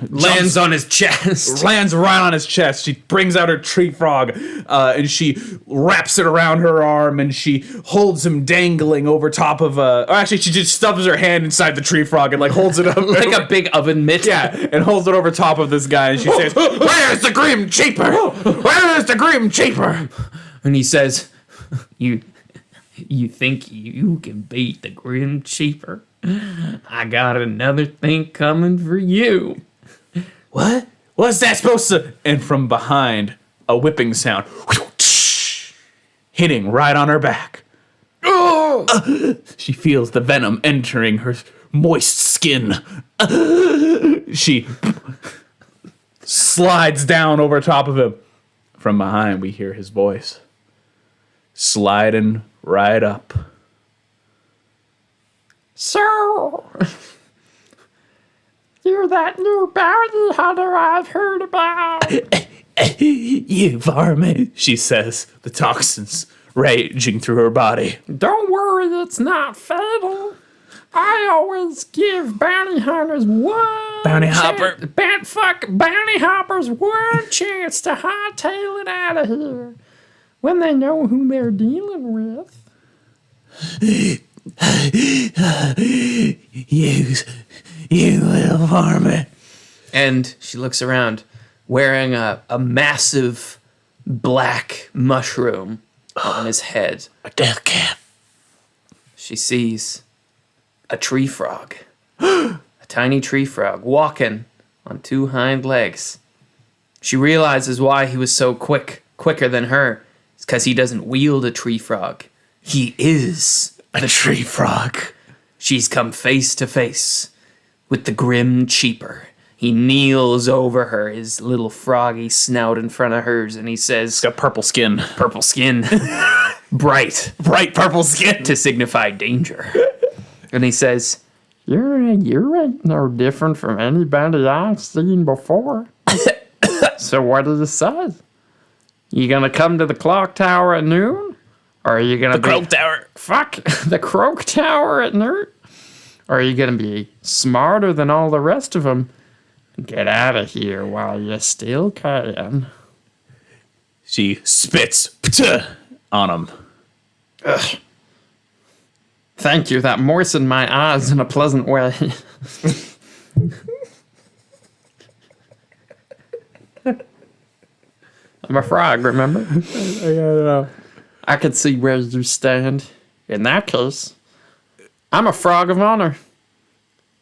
Speaker 1: Lands on his chest.
Speaker 3: lands right on his chest. She brings out her tree frog and she wraps it around her arm and she holds him dangling over top of actually, she just stuffs her hand inside the tree frog and like holds it up
Speaker 1: Like a big oven mitt.
Speaker 3: Yeah, and holds it over top of this guy and she says, "Where's the Grim Cheaper? Where's the Grim Cheaper?"
Speaker 1: And he says, You think you can beat the Grim Cheaper? I got another thing coming for you.
Speaker 3: What? What's that supposed to? And from behind, a whipping sound, hitting right on her back. She feels the venom entering her moist skin. She slides down over top of him. From behind, we hear his voice, sliding right up.
Speaker 4: So, you're that new bounty hunter I've heard about.
Speaker 3: You varmint, she says, the toxins raging through her body.
Speaker 4: Don't worry, it's not fatal. I always give bounty hunters one
Speaker 3: Bounty
Speaker 4: chance-
Speaker 3: hopper.
Speaker 4: bounty hoppers one chance to hightail it out of here when they know who they're dealing with.
Speaker 3: You little varmint.
Speaker 1: And she looks around wearing a massive black mushroom on his head.
Speaker 3: A death cap.
Speaker 1: She sees a tree frog, a tiny tree frog, walking on two hind legs. She realizes why he was so quicker than her. It's because he doesn't wield a tree frog. He is
Speaker 3: A tree frog.
Speaker 1: She's come face to face with the Grim Cheaper. He kneels over her, his little froggy snout in front of hers, and he says,
Speaker 3: Got purple skin.
Speaker 1: purple skin, bright
Speaker 3: Purple skin.
Speaker 1: to signify danger. And he says,
Speaker 4: You ain't no different from anybody I've seen before. So what does it say? You gonna come to the clock tower at noon? Or are you gonna be...
Speaker 3: Croak Tower.
Speaker 4: Fuck, the croak tower at noon? Or are you gonna be smarter than all the rest of them? Get out of here while you still can.
Speaker 3: She spits on him.
Speaker 4: Thank you, that moistened my eyes in a pleasant way. I'm a frog, remember? I could see where you stand. In that case, I'm a frog of honor.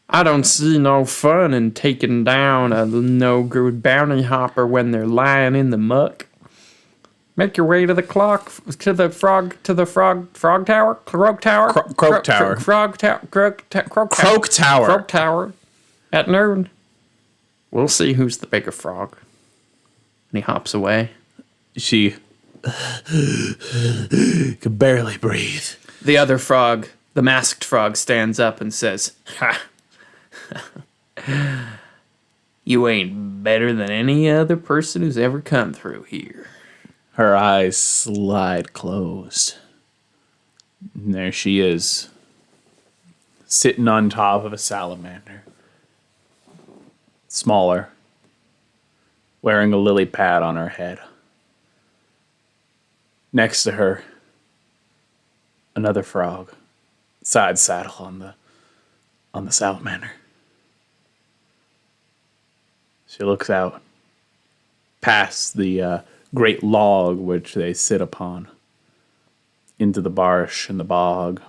Speaker 4: I don't see no fun in taking down a no-good bounty hopper when they're lying in the muck. Make your way to the frog tower? Croak tower?
Speaker 3: Croak tower.
Speaker 4: Frog tower. Croak tower.
Speaker 3: Croak Tower.
Speaker 4: Croak tower. At noon. We'll see who's the bigger frog.
Speaker 1: and he hops away.
Speaker 3: She could barely breathe.
Speaker 1: The other frog, the masked frog, stands up and says, "Ha! You ain't better than any other person who's ever come through here."
Speaker 3: Her eyes slide closed. And there she is, sitting on top of a salamander. Smaller, wearing a lily pad on her head. Next to her, another frog, side saddle on the salamander. She looks out past the great log which they sit upon, into the marsh and the bog.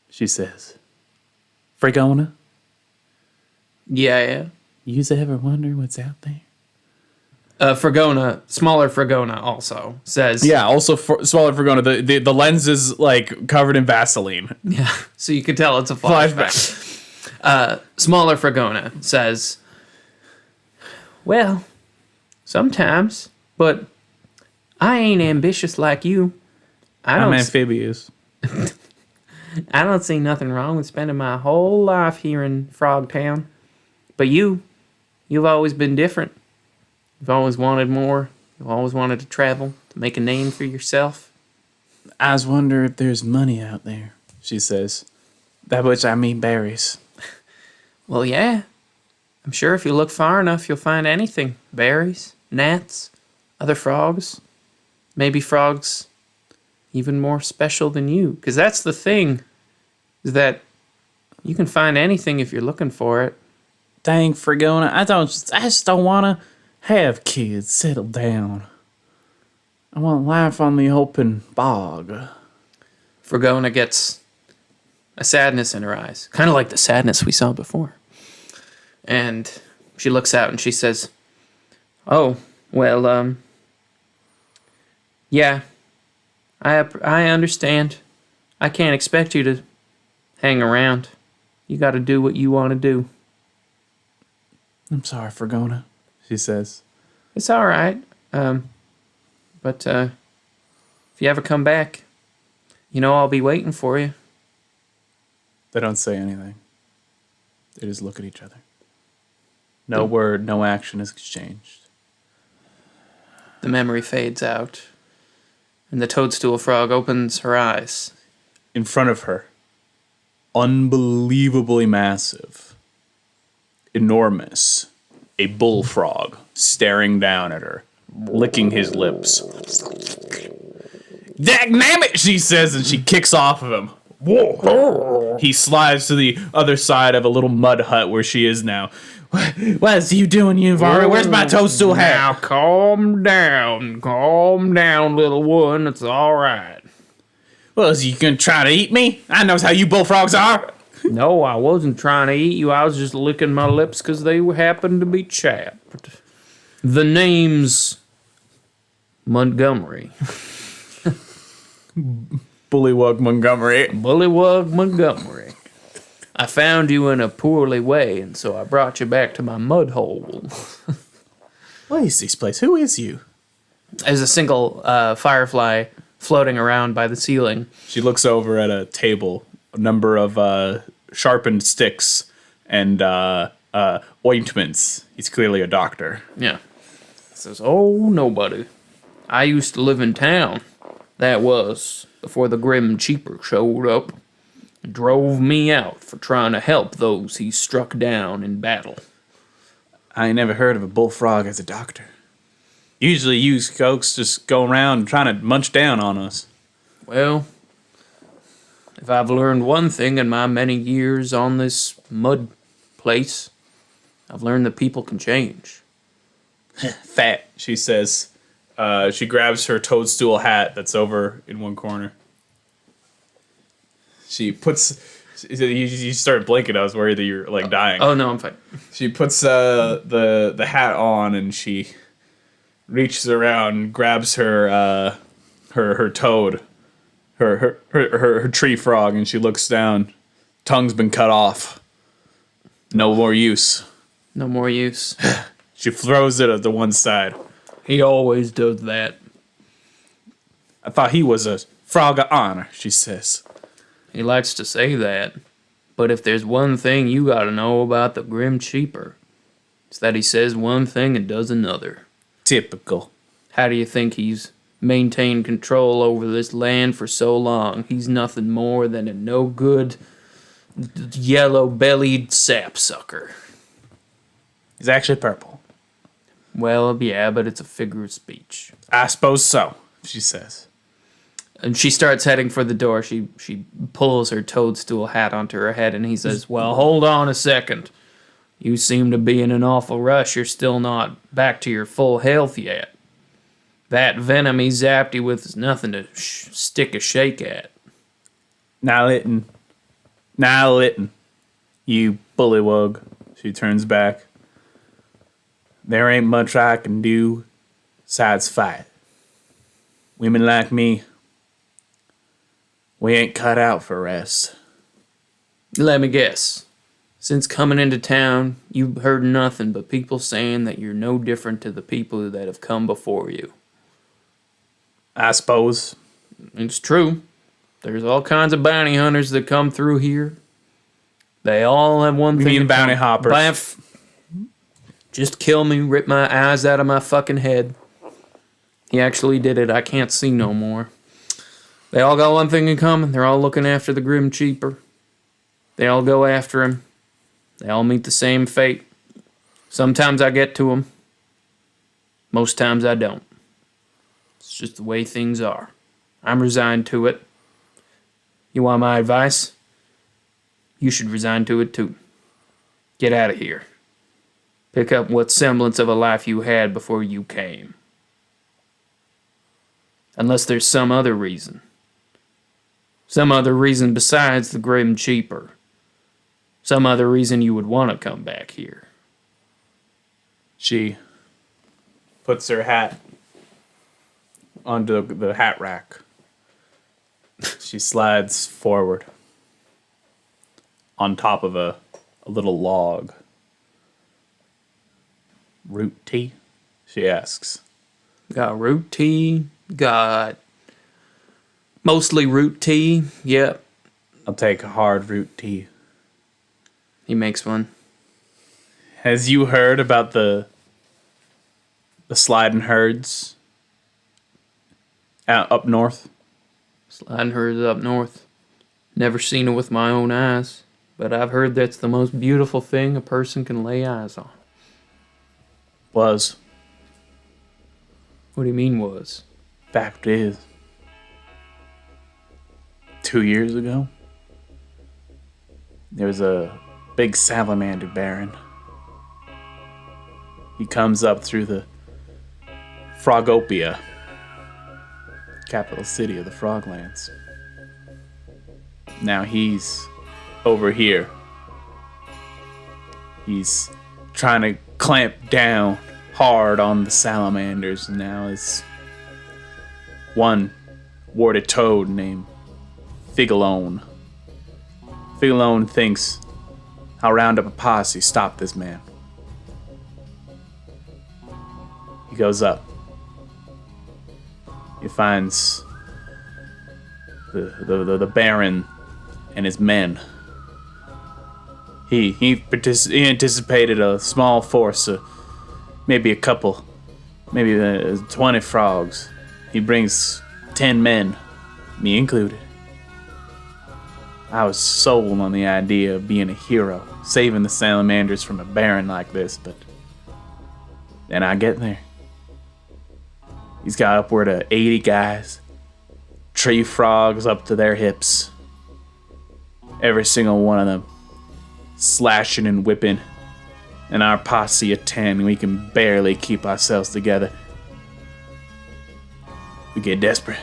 Speaker 3: She says, "Frigona?"
Speaker 1: Yeah.
Speaker 3: Yous ever wonder what's out there?
Speaker 1: Fragona, smaller Fragona also says.
Speaker 3: Yeah, also smaller Fragona. The lens is like covered in Vaseline.
Speaker 1: Yeah, so you can tell it's a flashback. Smaller Fragona says, well, sometimes, but I ain't ambitious like you.
Speaker 3: I'm amphibious.
Speaker 1: I don't see nothing wrong with spending my whole life here in Frogtown. But you've always been different. You've always wanted more. You've always wanted to travel, to make a name for yourself.
Speaker 3: I just wonder if there's money out there, she says. That which I mean berries.
Speaker 1: Well, yeah. I'm sure if you look far enough, you'll find anything. Berries, gnats, other frogs. Maybe frogs even more special than you. Because that's the thing, is that you can find anything if you're looking for it.
Speaker 3: Dang, Fragona, I just don't want to have kids. Settle down. I want life on the open bog.
Speaker 1: Fragona gets a sadness in her eyes, kind of like the sadness we saw before. And she looks out and she says, oh, well, yeah, I understand. I can't expect you to hang around. You got to do what you want to do.
Speaker 3: I'm sorry, Fragona, she says.
Speaker 1: It's all right. But if you ever come back, I'll be waiting for you.
Speaker 3: They don't say anything. They just look at each other. No word, no action is exchanged.
Speaker 1: The memory fades out, and the toadstool frog opens her eyes.
Speaker 3: In front of her, unbelievably massive, enormous, a bullfrog staring down at her, licking his lips. Dagnammit, she says, and she kicks off of him. Whoa. He slides to the other side of a little mud hut where she is now. What is you doing, you varmint? Where's my toadstool hat?
Speaker 1: Now calm down, little one. It's all right.
Speaker 3: Well, is you gonna try to eat me? I knows how you bullfrogs are.
Speaker 1: No, I wasn't trying to eat you. I was just licking my lips because they happened to be chapped. The name's Montgomery.
Speaker 3: Bullywug Montgomery.
Speaker 1: Bullywug Montgomery. I found you in a poorly way, and so I brought you back to my mud hole.
Speaker 3: What is this place? Who is you?
Speaker 1: There's a single firefly floating around by the ceiling.
Speaker 3: She looks over at a table, a number of sharpened sticks and ointments. He's clearly a doctor.
Speaker 1: Yeah. Says, oh, nobody. I used to live in town. That was before the Grim Cheaper showed up. Drove me out for trying to help those he struck down in battle.
Speaker 3: I ain't never heard of a bullfrog as a doctor. Usually you folks just go around trying to munch down on us.
Speaker 1: Well, if I've learned one thing in my many years on this mud place, I've learned that people can change.
Speaker 3: Fat, she says. She grabs her toadstool hat that's over in one corner. She puts... You started blinking. I was worried that you're like dying.
Speaker 1: Oh, no, I'm fine.
Speaker 3: She puts the hat on and she reaches around, grabs her toad, her tree frog, and she looks down. Tongue's been cut off. No more use.
Speaker 1: No more use.
Speaker 3: She throws it at the one side.
Speaker 1: He always does that.
Speaker 3: I thought he was a frog of honor, she says.
Speaker 1: He likes to say that. But if there's one thing you gotta know about the Grim Cheaper, it's that he says one thing and does another.
Speaker 3: Typical.
Speaker 1: How do you think he's maintained control over this land for so long? He's nothing more than a no-good, yellow-bellied sapsucker.
Speaker 3: He's actually purple.
Speaker 1: Well, yeah, but it's a figure of speech.
Speaker 3: I suppose so, she says.
Speaker 1: And she starts heading for the door. She pulls her toadstool hat onto her head, and he says, well, hold on a second. You seem to be in an awful rush. You're still not back to your full health yet. That venom he zapped you with is nothing to stick a shake at.
Speaker 3: Now litten, you bullywug. She turns back. there ain't much I can do besides fight. Women like me, we ain't cut out for rest.
Speaker 1: Let me guess. Since coming into town, you've heard nothing but people saying that you're no different to the people that have come before you.
Speaker 3: I suppose.
Speaker 1: It's true. There's all kinds of bounty hunters that come through here. They all have one
Speaker 3: You
Speaker 1: thing.
Speaker 3: mean
Speaker 1: in
Speaker 3: bounty
Speaker 1: common.
Speaker 3: hoppers?
Speaker 1: Just kill me, rip my eyes out of my fucking head. He actually did it. I can't see no more. They all got one thing in common. They're all looking after the Grim Cheaper. They all go after him. They all meet the same fate. Sometimes I get to him. Most times I don't. It's just the way things are. I'm resigned to it. You want my advice? You should resign to it too. Get out of here. Pick up what semblance of a life you had before you came. Unless there's some other reason. Some other reason besides the Grim Cheaper. Some other reason you would want to come back here.
Speaker 3: She puts her hat onto the hat rack. She slides forward on top of a little log. Root tea? She asks.
Speaker 1: Got root tea. Got mostly root tea. Yep.
Speaker 3: I'll take a hard root tea.
Speaker 1: He makes one.
Speaker 3: Has you heard about the sliding herds out up north?
Speaker 1: Sliding herds up north. Never seen it with my own eyes. But I've heard that's the most beautiful thing a person can lay eyes on.
Speaker 3: Was.
Speaker 1: What do you mean was?
Speaker 3: Fact is, 2 years ago, there was a big salamander baron. He comes up through the Frogopia, capital city of the Froglands. Now he's over here. He's trying to clamp down hard on the salamanders. Now it's one warded toad named Figolone. Figolone thinks I'll round up a posse, stop this man. He goes up. He finds the Baron and his men. He anticipated a small force, maybe a couple, maybe 20 frogs. He brings 10 men, me included. I was sold on the idea of being a hero, saving the salamanders from a baron like this, but then I get there. He's got upward of 80 guys, tree frogs up to their hips. Every single one of them slashing and whipping, and our posse of 10, we can barely keep ourselves together. We get desperate.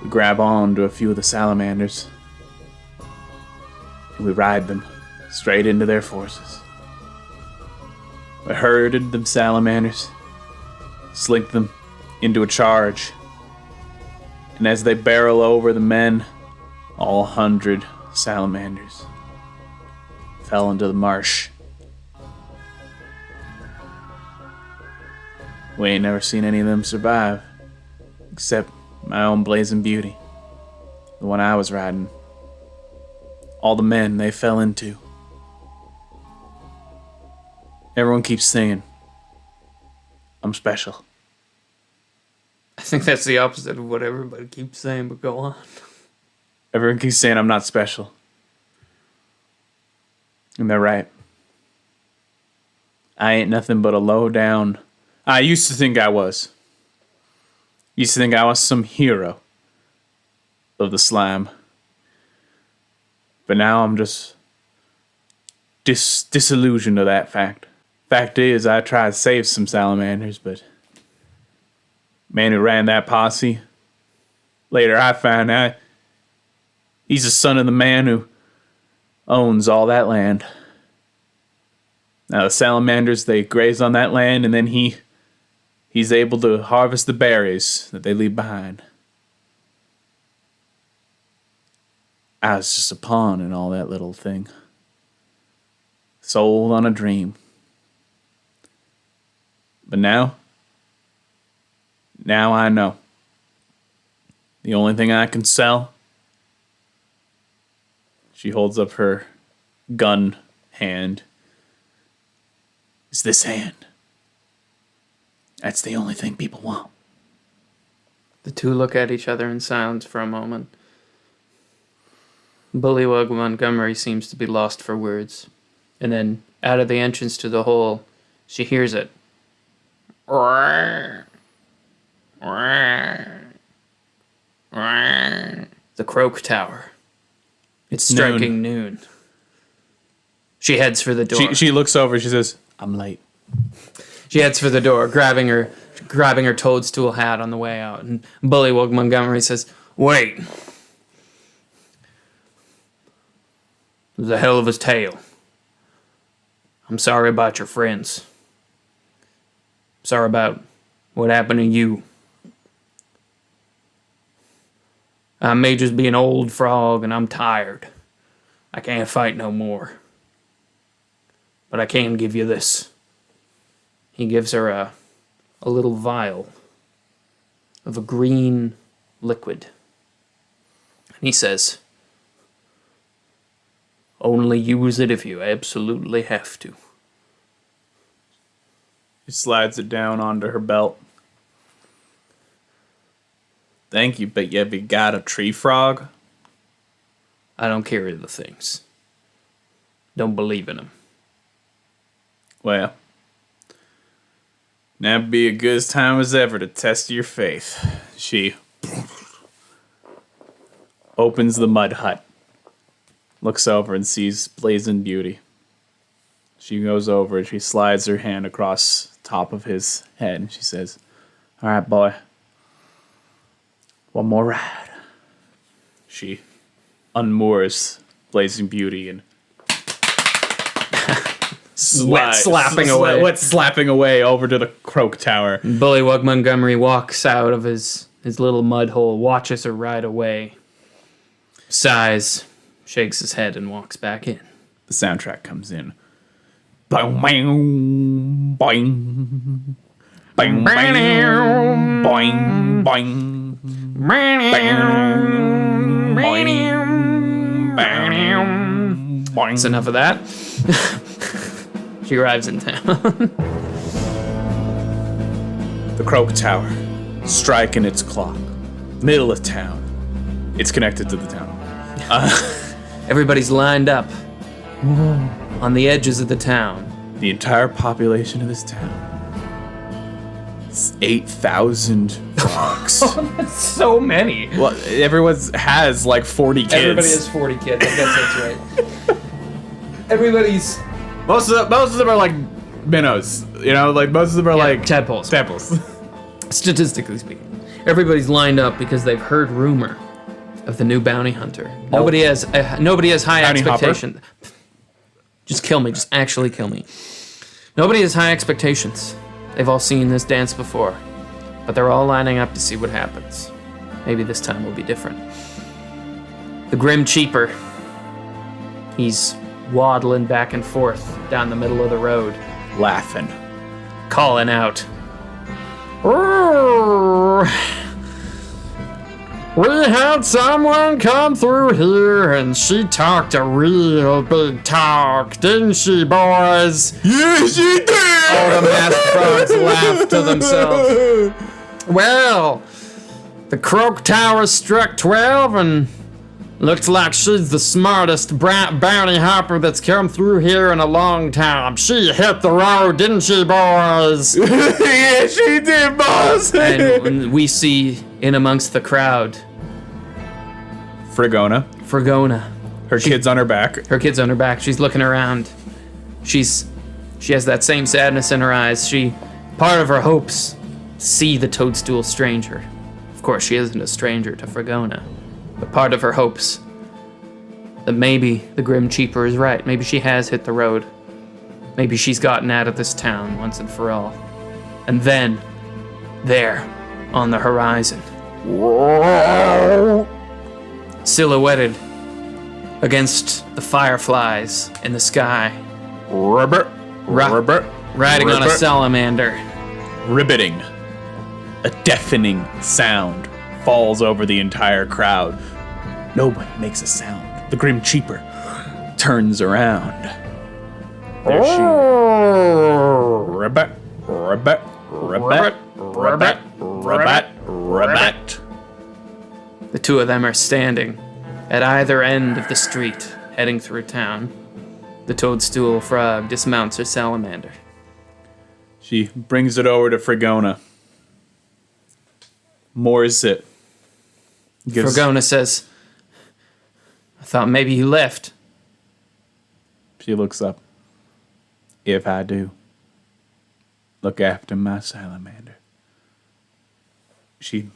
Speaker 3: We grab on to a few of the salamanders, and we ride them straight into their forces. We herded them salamanders, slinked them into a charge, and as they barrel over the men, all 100 salamanders fell into the marsh. We ain't never seen any of them survive, except my own blazing beauty, the one I was riding. All the men they fell into. Everyone keeps saying, I'm special.
Speaker 1: I think that's the opposite of what everybody keeps saying, but go on.
Speaker 3: Everyone keeps saying I'm not special. And they're right. I ain't nothing but a low down. I used to think I was. Used to think I was some hero of the slime. But now I'm just disillusioned of that fact. Fact is, I tried to save some salamanders, but man who ran that posse, later I found out he's the son of the man who owns all that land. Now the salamanders, they graze on that land, and then he's able to harvest the berries that they leave behind. I was just a pawn in all that little thing. Sold on a dream. But now I know. The only thing I can sell. She holds up her gun hand. Is this hand. That's the only thing people want.
Speaker 1: The two look at each other in silence for a moment. Bullywug Montgomery seems to be lost for words. And then, out of the entrance to the hole, she hears it. The Croak Tower. It's striking noon. She heads for the door.
Speaker 3: She looks over, she says, I'm late.
Speaker 1: She heads for the door, grabbing her toadstool hat on the way out. And Bullywug Montgomery says, "Wait. It was a hell of a tale. I'm sorry about your friends. Sorry about what happened to you. I may just be an old frog and I'm tired. I can't fight no more. But I can give you this." He gives her a little vial of a green liquid. And he says, "Only use it if you absolutely have to."
Speaker 3: He slides it down onto her belt. Thank you, but you got a tree frog?
Speaker 1: I don't carry the things. Don't believe in them.
Speaker 3: Well, now'd be a good time as ever to test your faith. She opens the mud hut, looks over and sees Blazing Beauty. She goes over and she slides her hand across top of his head and she says, "All right, boy. One more ride." She unmoors Blazing Beauty and
Speaker 1: slapping
Speaker 3: away over to the Croak Tower.
Speaker 1: Bullywug Montgomery walks out of his little mud hole, watches her ride away, sighs, shakes his head, and walks back in.
Speaker 3: The soundtrack comes in. Boing, boing, boing. Boing, boing, boing, boing.
Speaker 1: That's enough of that. She arrives in town.
Speaker 3: The Croak Tower, striking its clock. Middle of town. It's connected to the town.
Speaker 1: Everybody's lined up on the edges of the town.
Speaker 3: The entire population of this town. It's 8,000 frogs.
Speaker 1: That's so many.
Speaker 3: Well, everyone has like 40 kids.
Speaker 1: Everybody has 40 kids. I guess that's right. Everybody's
Speaker 3: Most of them are like minnows. You know, like most of them are like
Speaker 1: tadpoles.
Speaker 3: Tadpoles.
Speaker 1: Statistically speaking, everybody's lined up because they've heard rumor of the new bounty hunter. Nobody has high
Speaker 3: Bounty
Speaker 1: expectations. Just kill me. Just actually kill me. Nobody has high expectations. They've all seen this dance before, but they're all lining up to see what happens. Maybe this time will be different. The Grim Cheaper. He's waddling back and forth down the middle of the road,
Speaker 3: Laughing.
Speaker 1: calling out. We had someone come through here and she talked a real big talk, didn't she, boys?
Speaker 3: Yeah, she did!
Speaker 1: All the masked frogs laughed to themselves. Well, the Croak Tower struck 12 and looks like she's the smartest bounty hopper that's come through here in a long time. She hit the road, didn't she, boys?
Speaker 3: Yeah, she did, boss!
Speaker 1: And when we see in amongst the crowd,
Speaker 3: Frigona.
Speaker 1: Her
Speaker 3: Kid's on her back.
Speaker 1: Her kid's on her back. She's looking around. She has that same sadness in her eyes. Part of her hopes see the toadstool stranger. Of course, she isn't a stranger to Frigona. But part of her hopes that maybe the Grim Cheaper is right. Maybe she has hit the road. Maybe she's gotten out of this town once and for all. And then, there, on the horizon, silhouetted against the fireflies in the sky,
Speaker 3: Ribbit.
Speaker 1: riding on a salamander.
Speaker 3: Ribbiting. A deafening sound falls over the entire crowd. Nobody makes a sound. The Grim Cheaper turns around. There she. Ribbit. Ribbit. Ribbit. Ribbit. Ribbit. Ribbit.
Speaker 1: The two of them are standing at either end of the street, heading through town. The toadstool frog dismounts her salamander.
Speaker 3: She brings it over to Frigona. Moors it.
Speaker 1: Frigona says, I thought maybe you left.
Speaker 3: She looks up. If I do, look after my salamander. She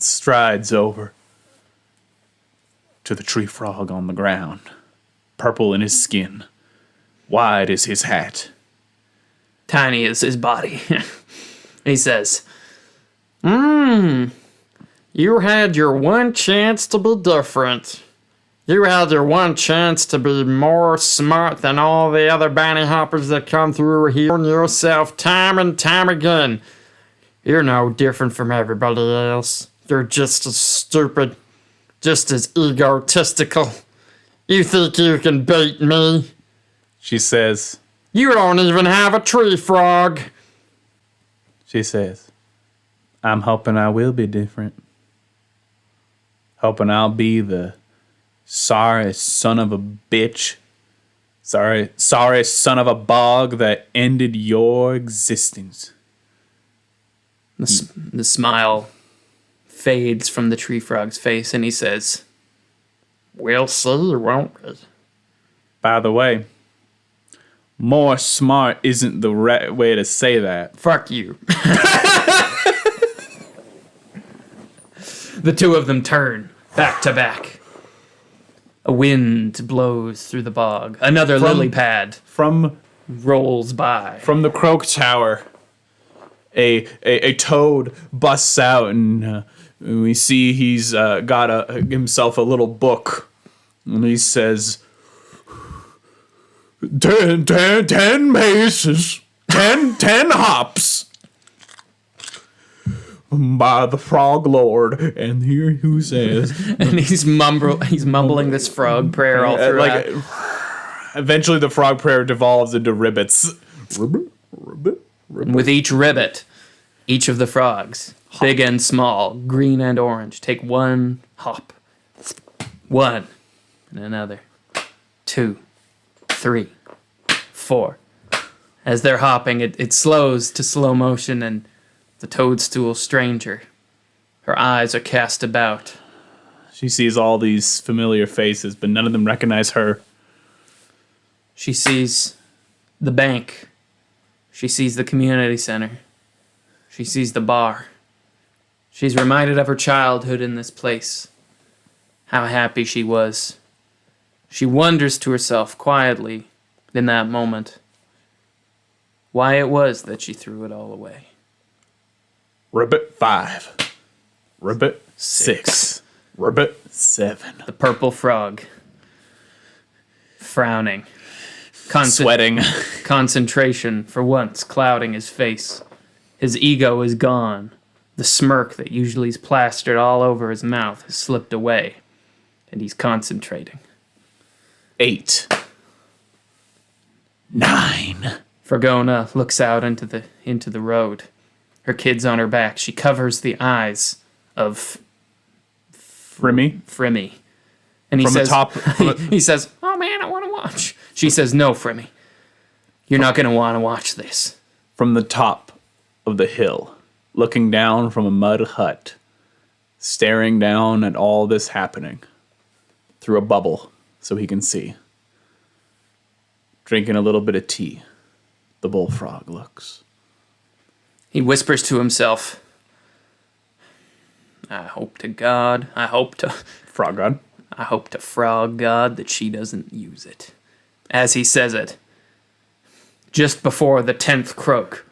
Speaker 3: strides over to the tree frog on the ground, purple in his skin, wide as his hat.
Speaker 1: Tiny as his body. He says, you had your one chance to be different. You had your one chance to be more smart than all the other bounty hoppers that come through here and yourself time and time again. You're no different from everybody else. You're just as stupid, just as egotistical. You think you can beat me?
Speaker 3: She says,
Speaker 1: You don't even have a tree frog.
Speaker 3: I'm hoping I will be different. Hoping I'll be the sorry son of a bitch. Sorry son of a bog that ended your existence.
Speaker 1: The smile fades from the tree frog's face, and he says, We'll see, won't we?
Speaker 3: By the way, more smart isn't the right way to say that.
Speaker 1: Fuck you. The two of them turn, back to back. A wind blows through the bog. Another lily pad rolls by.
Speaker 3: From the Croak Tower, a toad busts out, and we see he's got himself a little book, and he says, 10 paces, 10 hops by the Frog Lord, and here who says,
Speaker 1: and he's mumbling this frog prayer all throughout.
Speaker 3: Eventually the frog prayer devolves into ribbits.
Speaker 1: And with each ribbit, each of the frogs, big and small, green and orange, take one hop. One, and another, 2, 3, 4. As they're hopping, it slows to slow motion, and the toadstool stranger, her eyes are cast about.
Speaker 3: She sees all these familiar faces, but none of them recognize her.
Speaker 1: She sees the bank. She sees the community center. She sees the bar. She's reminded of her childhood in this place. How happy she was. She wonders to herself quietly in that moment why it was that she threw it all away.
Speaker 3: Ribbit 5. Ribbit 6. Ribbit 7.
Speaker 1: The purple frog, frowning.
Speaker 3: Sweating.
Speaker 1: Concentration, for once, clouding his face. His ego is gone. The smirk that usually is plastered all over his mouth has slipped away, and he's concentrating.
Speaker 3: 8. 9.
Speaker 1: Frigona looks out into the road. Her kid's on her back. She covers the eyes of Frimmy. And he
Speaker 3: From
Speaker 1: says,
Speaker 3: the top.
Speaker 1: he says, "Oh man, I want to watch." She says, "No, Frimmy. You're not going to want to watch this."
Speaker 3: From the top of the hill, looking down from a mud hut, staring down at all this happening through a bubble so he can see. Drinking a little bit of tea, the bullfrog looks.
Speaker 1: He whispers to himself, I hope to
Speaker 3: Frog God.
Speaker 1: I hope to frog God that she doesn't use it. As he says it, Just before the 10th croak,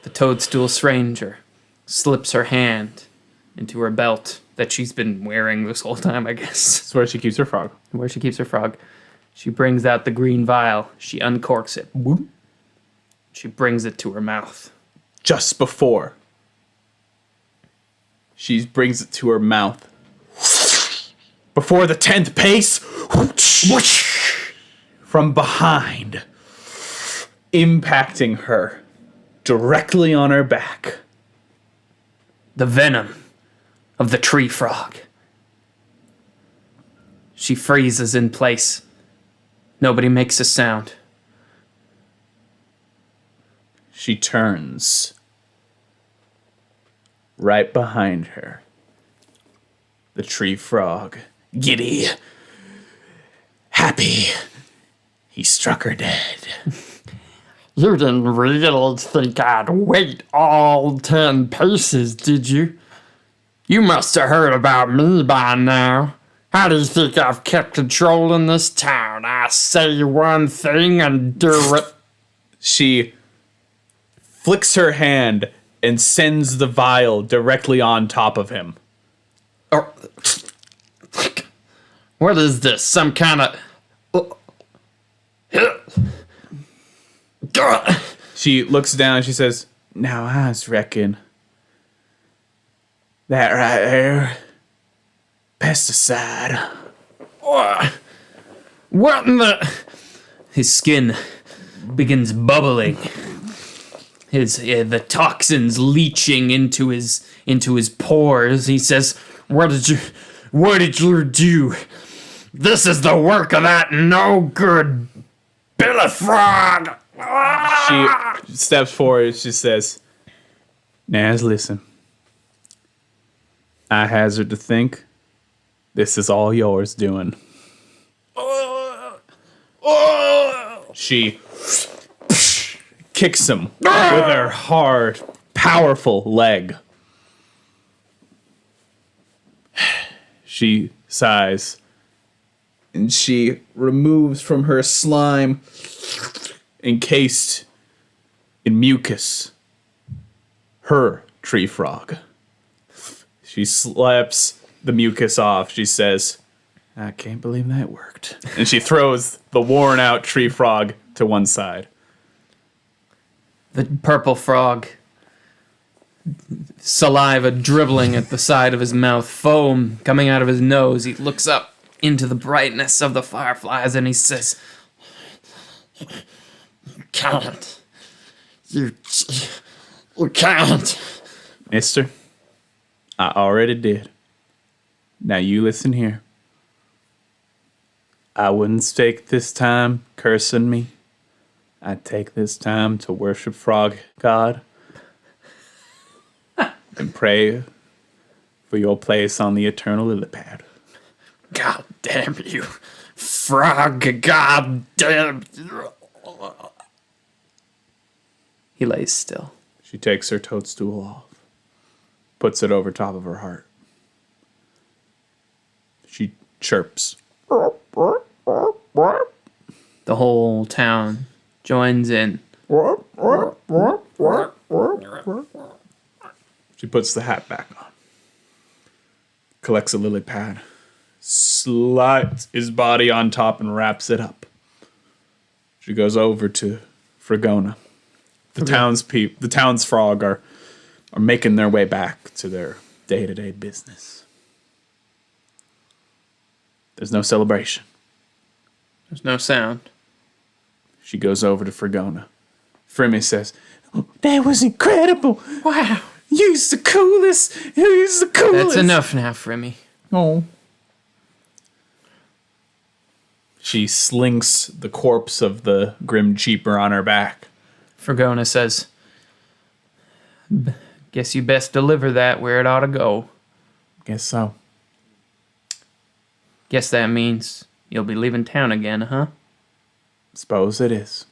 Speaker 1: the toadstool stranger slips her hand into her belt that she's been wearing this whole time, I guess.
Speaker 3: That's where she keeps her frog.
Speaker 1: Where she keeps her frog. She brings out the green vial. She uncorks it. Whoop. She brings it to her mouth.
Speaker 3: Just before she brings it to her mouth. Before the 10th pace, from behind, impacting her directly on her back.
Speaker 1: The venom of the tree frog. She freezes in place. Nobody makes a sound.
Speaker 3: She turns. Right behind her, the tree frog, giddy, happy, he struck her dead.
Speaker 4: You didn't really think I'd wait all 10 paces, did you? You must have heard about me by now. How do you think I've kept control in this town? I say one thing and do it.
Speaker 3: She flicks her hand and sends the vial directly on top of him.
Speaker 4: Oh. What is this? Some kind of...
Speaker 3: She looks down and she says, "Now I was reckon that right there, pesticide."
Speaker 4: What in the...
Speaker 1: His skin begins bubbling. The toxins leaching into his pores. He says,
Speaker 4: What did you do? This is the work of that no good Billy Frog.
Speaker 3: She steps forward. She says, "Naz, listen. I hazard to think this is all yours doing." She kicks him with her hard, powerful leg. She sighs, and she removes from her slime, encased in mucus, her tree frog. She slaps the mucus off. She says, "I can't believe that worked." And she throws the worn out tree frog to one side.
Speaker 1: the purple frog, saliva dribbling at the side of his mouth, foam coming out of his nose. He looks up into the brightness of the fireflies and he says,
Speaker 4: Can't. You can't.
Speaker 3: Mister, I already did. Now you listen here. I wouldn't take this time cursing me. I'd take this time to worship Frog God and pray for your place on the eternal lily pad.
Speaker 4: God damn you. Frog, God damn you.
Speaker 1: he lays still.
Speaker 3: She takes her toadstool off, puts it over top of her heart. She chirps.
Speaker 1: The whole town joins in.
Speaker 3: She puts the hat back on, collects a lily pad, slides his body on top and wraps it up. She goes over to Fragona. The town's frog are making their way back to their day-to-day business. There's no celebration.
Speaker 1: There's no sound.
Speaker 3: She goes over to Fragona. Frimmy says, "Oh, that was incredible.
Speaker 1: Wow.
Speaker 3: You're the coolest. You're the coolest."
Speaker 1: That's enough now, Frimmy.
Speaker 3: Oh. She slinks the corpse of the Grim Cheaper on her back.
Speaker 1: Fragona says, guess you best deliver that where it ought to go.
Speaker 3: Guess so.
Speaker 1: Guess that means you'll be leaving town again, huh?
Speaker 3: Suppose it is.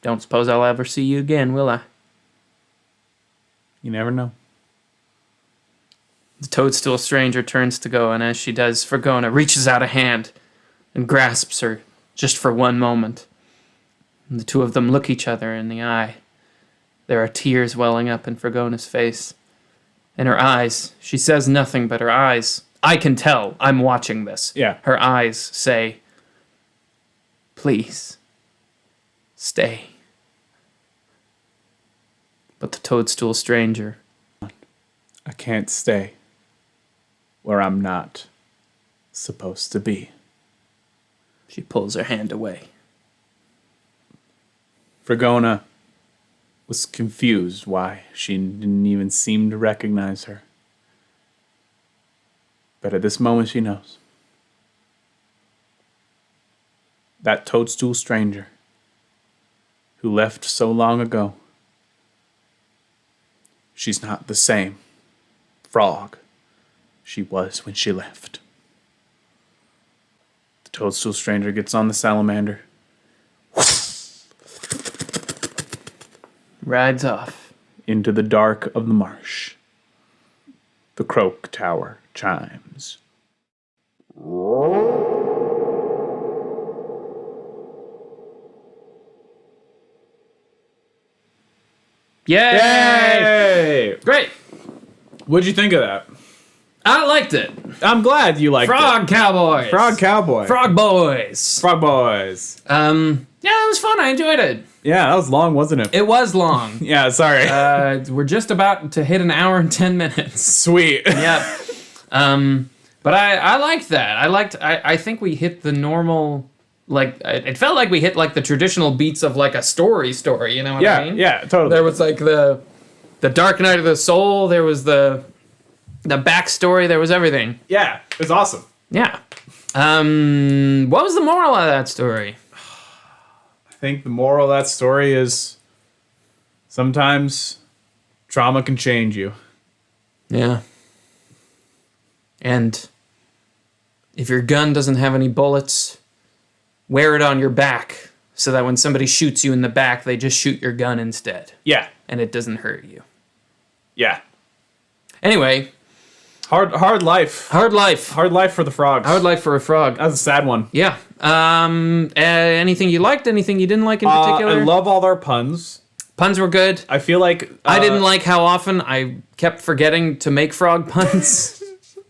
Speaker 1: Don't suppose I'll ever see you again, will I?
Speaker 3: You never know.
Speaker 1: The toadstool stranger turns to go, and as she does, Fragona reaches out a hand and grasps her just for one moment. And the two of them look each other in the eye. There are tears welling up in Fragona's face. In her eyes, she says nothing, but her eyes, I can tell, I'm watching this.
Speaker 2: Yeah.
Speaker 1: Her eyes say, please, stay. But the toadstool stranger,
Speaker 2: I can't stay where I'm not supposed to be.
Speaker 1: she pulls her hand away.
Speaker 2: Fragona was confused why she didn't even seem to recognize her. But at this moment she knows. That toadstool stranger who left so long ago, she's not the same frog she was when she left. The toadstool stranger gets on the salamander.
Speaker 1: Rides off.
Speaker 2: Into the dark of the marsh. The croak tower chimes.
Speaker 1: Yay!
Speaker 2: Hey!
Speaker 1: Great!
Speaker 2: What'd you think of that?
Speaker 1: I liked it.
Speaker 2: I'm glad you liked
Speaker 1: Frog
Speaker 2: it.
Speaker 1: Cowboys.
Speaker 2: Frog Cowboy.
Speaker 1: Frog Boys.
Speaker 2: Frog Boys.
Speaker 1: Yeah, it was fun. I enjoyed it.
Speaker 2: Yeah, that was long, wasn't it?
Speaker 1: It was long.
Speaker 2: Yeah, sorry.
Speaker 1: We're just about to hit an hour and 10 minutes.
Speaker 2: Sweet.
Speaker 1: Yep. But I liked that. I think we hit the normal, like, it felt like we hit, like, the traditional beats of, like, a story, you know what I mean?
Speaker 2: Yeah, totally.
Speaker 1: There was, like, the Dark Night of the Soul. There was the backstory. There was everything.
Speaker 2: Yeah, it was awesome.
Speaker 1: Yeah. What was the moral of that story?
Speaker 2: I think the moral of that story is sometimes trauma can change you.
Speaker 1: Yeah. And if your gun doesn't have any bullets, wear it on your back so that when somebody shoots you in the back, they just shoot your gun instead.
Speaker 2: Yeah.
Speaker 1: And it doesn't hurt you.
Speaker 2: Yeah.
Speaker 1: Anyway.
Speaker 2: Hard life.
Speaker 1: Hard life.
Speaker 2: Hard life for the frogs.
Speaker 1: Hard life for a frog.
Speaker 2: That was a sad one.
Speaker 1: Yeah. Anything you liked? Anything you didn't like in particular?
Speaker 2: I love all their puns.
Speaker 1: Puns were good.
Speaker 2: I feel like...
Speaker 1: I didn't like how often I kept forgetting to make frog puns.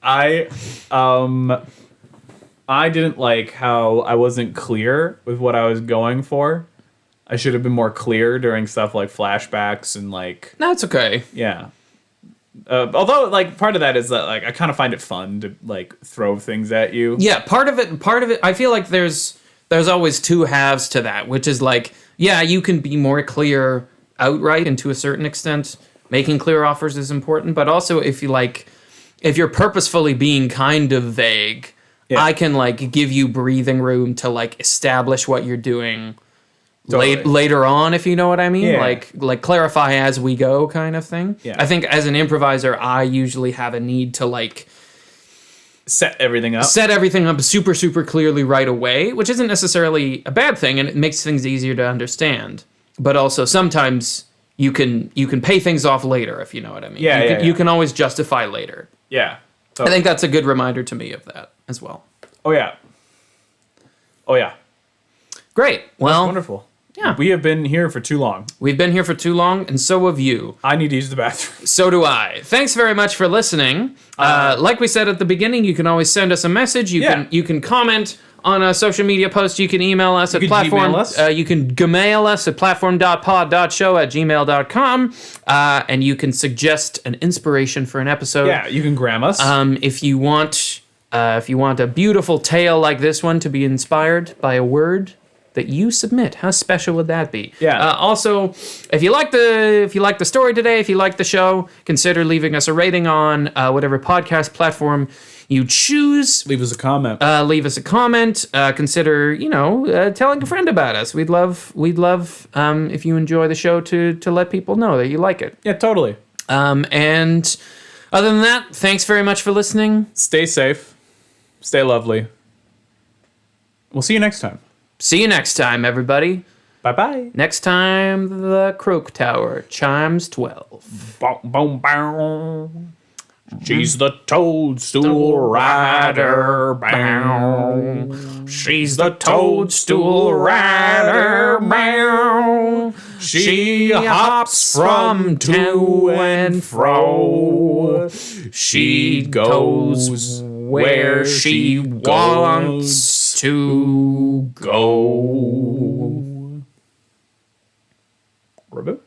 Speaker 2: I didn't like how I wasn't clear with what I was going for. I should have been more clear during stuff like flashbacks and like...
Speaker 1: No, it's okay.
Speaker 2: Yeah. Although, like, part of that is that, like, I kind of find it fun to, like, throw things at you.
Speaker 1: Yeah, part of it, I feel like there's always two halves to that, which is like, yeah, you can be more clear outright, and to a certain extent, making clear offers is important, but also if you're purposefully being kind of vague,
Speaker 2: Yeah.
Speaker 1: I can, like, give you breathing room to, like, establish what you're doing
Speaker 2: Totally.
Speaker 1: later on, if you know what I mean.
Speaker 2: Yeah.
Speaker 1: Like clarify as we go kind of thing.
Speaker 2: Yeah.
Speaker 1: I think as an improviser, I usually have a need to, like,
Speaker 2: Set everything up.
Speaker 1: set everything up super, super clearly right away, which isn't necessarily a bad thing, and it makes things easier to understand. But also sometimes you can pay things off later, if you know what I mean.
Speaker 2: Yeah,
Speaker 1: You can always justify later.
Speaker 2: Yeah.
Speaker 1: I think that's a good reminder to me of that as well.
Speaker 2: Oh, yeah. Oh, yeah.
Speaker 1: Great. Well,
Speaker 2: Wonderful.
Speaker 1: yeah.
Speaker 2: We have been here for too long.
Speaker 1: We've been here for too long, and so have you.
Speaker 2: I need to use the bathroom.
Speaker 1: So do I. Thanks very much for listening. Like we said at the beginning, you can always send us a message. You can comment on a social media post. You can email us at
Speaker 2: can
Speaker 1: platform.
Speaker 2: Gmail us.
Speaker 1: You can gmail us at platform.pod.show@gmail.com. And you can suggest an inspiration for an episode.
Speaker 2: Yeah, you can gram us.
Speaker 1: If you want a beautiful tale like this one to be inspired by a word that you submit, how special would that be?
Speaker 2: Yeah.
Speaker 1: Also, if you like the story today, if you like the show, consider leaving us a rating on whatever podcast platform you choose.
Speaker 2: Leave us a comment.
Speaker 1: Leave us a comment. Consider telling a friend about us. We'd love if you enjoy the show to let people know that you like it.
Speaker 2: Yeah, totally.
Speaker 1: And other than that, thanks very much for listening.
Speaker 2: Stay safe. Stay lovely. We'll see you next time.
Speaker 1: See you next time, everybody.
Speaker 2: Bye-bye.
Speaker 1: Next time, the Croak Tower chimes 12.
Speaker 2: Boom, boom, boom.
Speaker 3: She's the toadstool rider. Bow. She's the toadstool rider. Bow. She hops from to and fro. She goes where she wants to go. Ribbit?